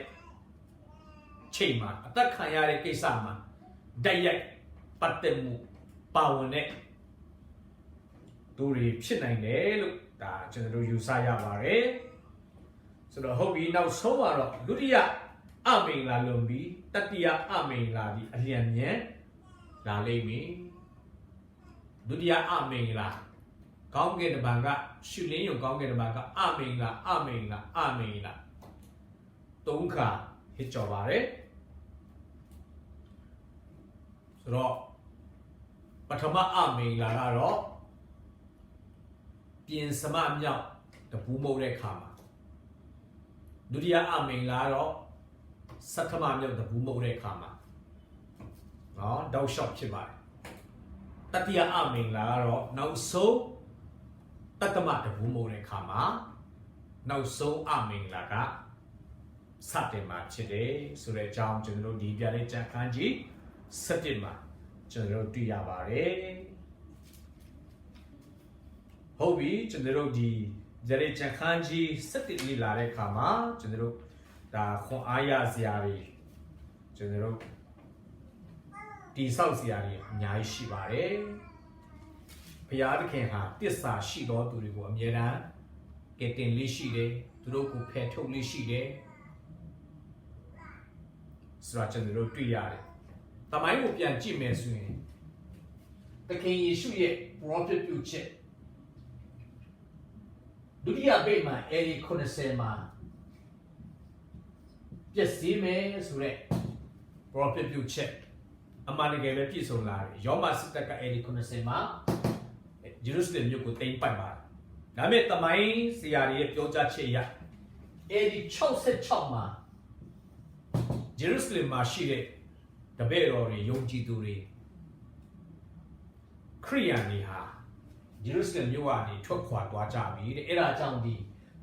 ချိန်မှာအသက်ခံရတဲ့ကိစ္စမှာဓာတ်ရိုက်ပတ်သက်မှုပါဝင်တဲ့သူတွေဖြစ်နိုင်တယ်လို့ဒါကျွန်တော်တို့ယူဆရပါတယ်ဆိုတော့ဟုတ်ပြီနောက်ဆုံးကတော့ဒုတိယအမင်္ဂလာလွန်ပြီးတတိယအမင်္ဂလာဒီအလျံမြန်လာလိမ့်မယ်ဒုတိယအမင်္ဂလာကောင်းကင်တမန်ကရှုလင်းယုံကောင်းကင်တမန်ကအမင်္ဂလာအမင်္ဂလာအမင်္ဂလာသုံးခါဟစ်ကြော်ပါတယ်ဆိုတော့ပထမအမင်္ဂလာကတော့ပြင်စမမြောက်တပူးမုတ်တဲ့ခါမှာဒုတိယအမင်္ဂလာတော့စတ္ထမမြောက်တပူးမုတ်တဲ့ခါမှာနော်တောက်လျှောက်ဖြစ်ပါတယ်တတိယအမင်္ဂလာကတော့နောက်ဆုံးတတ္တမတပူးမုတ်တဲ့ခါမှာနောက်ဆုံးအမင်္ဂလာကစတင်မှာဖြစ်တယ်ဆိုတဲ့အကြောင်းကျွန်တော်တို့ဒီပြတဲ့ကျမ်းခန်းကြီး7မှာကျွန်တော်တို့တွေ့ရပါတယ်ဟုတ်ပြီကျွန်တော်တို့ဒီကြတဲ့ကျမ်းခန်းကြီး7လေးလာတဲ့အခါမှာကျွန်တော်တို့ဒါခွန်အားရစရာတွေကျွန်တော်တို့တိဆောက်စရာတွေအများကြီးရှိပါတယ်ဘုရားသခင်ဟာတစ္ဆာရှိတော်သူတွေကိုအမြဲတမ်းကယ်တင်လေးရှိတယ်သူတို့ကိုဖယ်ထုတ်လေးရှိတယ်ဆိုတော့ကျွန်တော်တို့တွေ့ရတယ်တမိုင်းကိုပြန်ကြည့်မယ်ဆိုရင်သခင်ယေရှုရဲ့ prophet ပြုချက်ဒုတိယဗိမာန်အဲဒီ90မှာပြည့်စည်မယ်ဆိုတဲ့ prophet ပြုချက်အမှန်တကယ်ပဲပြည့်စုံလာတယ်ယောမစစ်တပ်ကအဲဒီ90မှာဂျေရုဆလင်မြို့ကိုတိမ်းပိုက်ပါတယ်ဒါပေမဲ့တမိုင်းဆရာတွေရဲ့ပြောကြားချက်အရအဲဒီ66မှာဂျေရုဆလင်မှာရှိတဲ့တပည့်တော်တွေယုံကြည်သူတွေခရိယန်တွေဟာဂျေရုဆလင်မြို့ကနေထွက်ခွာသွားကြပြီတဲ့အဲ့ဒါကြောင့်ဒီ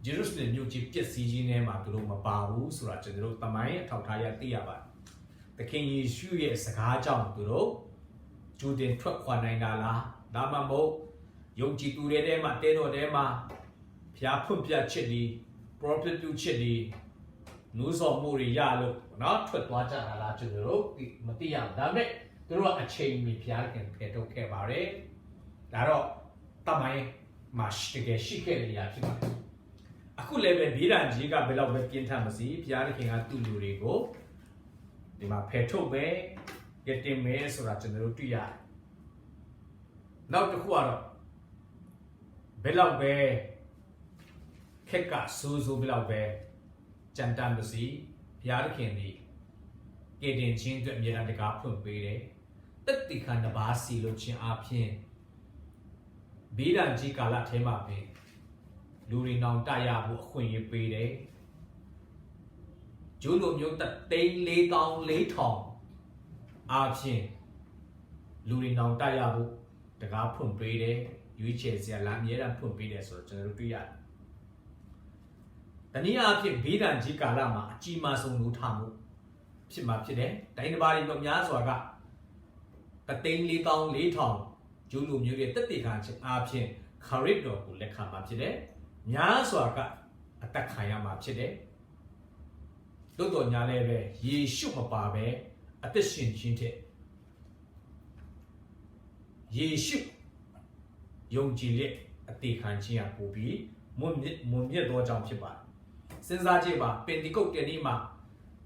ဂျေရုဆလင်မြို့ကြီးပြည့်စည်ခြင်းထဲမှာသူတို့မပါဘူးဆိုတာကျွန်တော်တို့တမိုင်းအထောက်ထားရသိရပါတယ်။သခင်ယေရှုရဲ့စကားကြောင့်သူတို့ဂျူဒင်ထွက်ခွာနိုင်တာလားဒါမှမဟုတ်ယုံကြည်သူတွေထဲမှာတဲတော်ထဲမှာဖျားဖွင့်ပြချက်ဒီ prophet ပြုချက်ဒီနူးစော်မှုတွေရလို့နော်ထွက်သွားကြတာလားကျွန်တော်တို့မသိရဘူးဒါပေမဲ့သူတို့ကအချိန်မီဖျားခင်ဖယ်ထုတ်ခဲ့ပါတယ်ဒါတော့တမိုင်းမှာတကယ်ရှိခဲ့တဲ့အရာဖြစ်ပါတယ်အခုလည်းပဲဗေဒန်ကြီးကဘယ်လောက်ပဲပြင်းထန်မစီဖျားခင်ကသူ့လူတွေကိုဒီမှာဖယ်ထုတ်ပဲရတင်မဲဆိုတာကျွန်တော်တို့တွေ့ရတယ်နောက်တစ်ခုကတော့ဘယ်လောက်ပဲခက်ကစိုးစိုးဘယ်လောက်ပဲကြံတမ်းမစီဘုရားသခင်ဒီကယ်တင်ခြင်းအတွက်အမြဲတမ်းတကားဖွင့်ပေးတယ်တက်တိခန္ဓဘာစီလို့ခြင်းအပြင်ဗေဒန်ကြီးကာလထဲမှာပဲလူတွေနောင်တရဖို့အခွင့်အရေးပေးတယ်ကျိုးလိုမျိုး3,400,000အားဖြင့်လူတွေနောင်တရဖို့တကားဖွင့်ပေးတယ်ရွေးချယ်စရာလမ်းအမြဲတမ်းဖွင့်ပေးတယ်ဆိုတော့ကျွန်တော်တို့တွေ့ရတယ်တနည်းအားဖြင့်ဗေဒန်ကြီးကာလမှာအကြီးမားဆုံးလူထမှုဖြစ်မှာဖြစ်တယ်။တိုင်းတစ်ပါးတွေတော့များစွာက3,400,000ကျိုးလူမျိုးတွေတက်တေခံခြင်းအားဖြင့်ခရစ်တော်ကိုလက်ခံမှာဖြစ်တယ်။များစွာကအသက်ခံရမှာဖြစ်တယ်။သို့တော်ညာလည်းပဲယေရှုမပါပဲအသက်ရှင်ခြင်းတဲ့ယေရှုယုံကြည်လက်အသေးခံခြင်းအပူပြီးမွန်မြတ်သောကြောင့်ဖြစ်ပါတယ်။စဉ်းစားကြည့်ပါပင်တီကုတ်တဲ့နေ့မှာ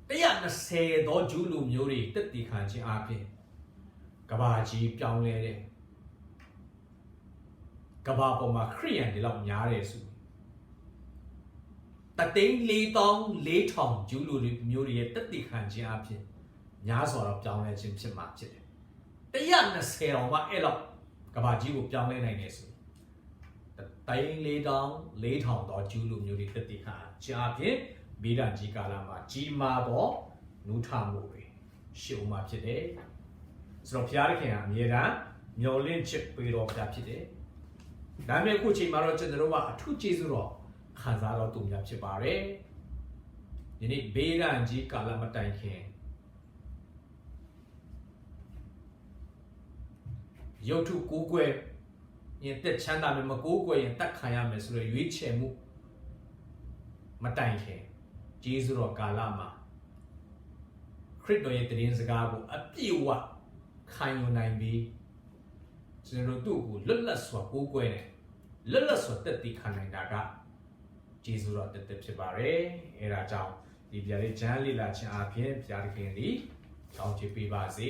120သောဂျူးလူမျိုးတွေတက်တည်ခံခြင်းအပြင်ကဘာကြီးပြောင်းလဲတဲ့ကဘာပေါ်မှာခရိယန်တွေလောက်များတယ်ဆို3,400,000ဂျူးလူမျိုးတွေရဲ့တက်တည်ခံခြင်းအပြင်များစွာတော့ပြောင်းလဲခြင်းဖြစ်မှာဖြစ်တယ်120အောင်မှအဲ့လောက်ကဘာကြီးကိုပြောင်းလဲနိုင်တယ်ဆို3,400,000သောဂျူးလူမျိုးတွေတက်တည်ခံခြင်းအပြင်ဗေဒန်ကြီးကာလမှာကြီးမားသောနုထမှုတွေရှုံမှာဖြစ်တယ်ဆိုတော့ဘုရားသခင်ကအမြဲတမ်းမျှော်လင့်ချက်ပေးတော်ဘုရားဖြစ်တယ်ဒါပေမဲ့အခုချိန်မှာတော့ကျွန်တော်တို့ကအထူးကျေးဇူးတော်ခံစားတော်သူများဖြစ်ပါတယ် ယနေ့ဘေးရန်ကြီးကာလမတိုင်ခင်ရုပ်ထုကိုးကွယ်ရင်တက်ချမ်းသာမယ်မကိုးကွယ်ရင်တတ်ခံရမယ်ဆိုတော့ရွေးချယ်မှုမတိုင်ခင်ဂျေဇုတော်ကာလမှာခရစ်တော်ရဲ့တည်င်းစကားကိုအပြည့်အဝခံယူနိုင်ပြီးကျွန်တော်တို့ကိုလွတ်လပ်စွာကိုးကွယ်တယ်လွတ်လပ်စွာတက်တည်ခံနိုင်တာကဂျေဇုတော်တက်ဖြစ်ပါတယ်အဲဒါကြောင့်ဒီပြလေးဂျန်လေးလာခြင်းအပြင်ဘုရားသခင်သည်ကောင်းချီးပေးပါစေ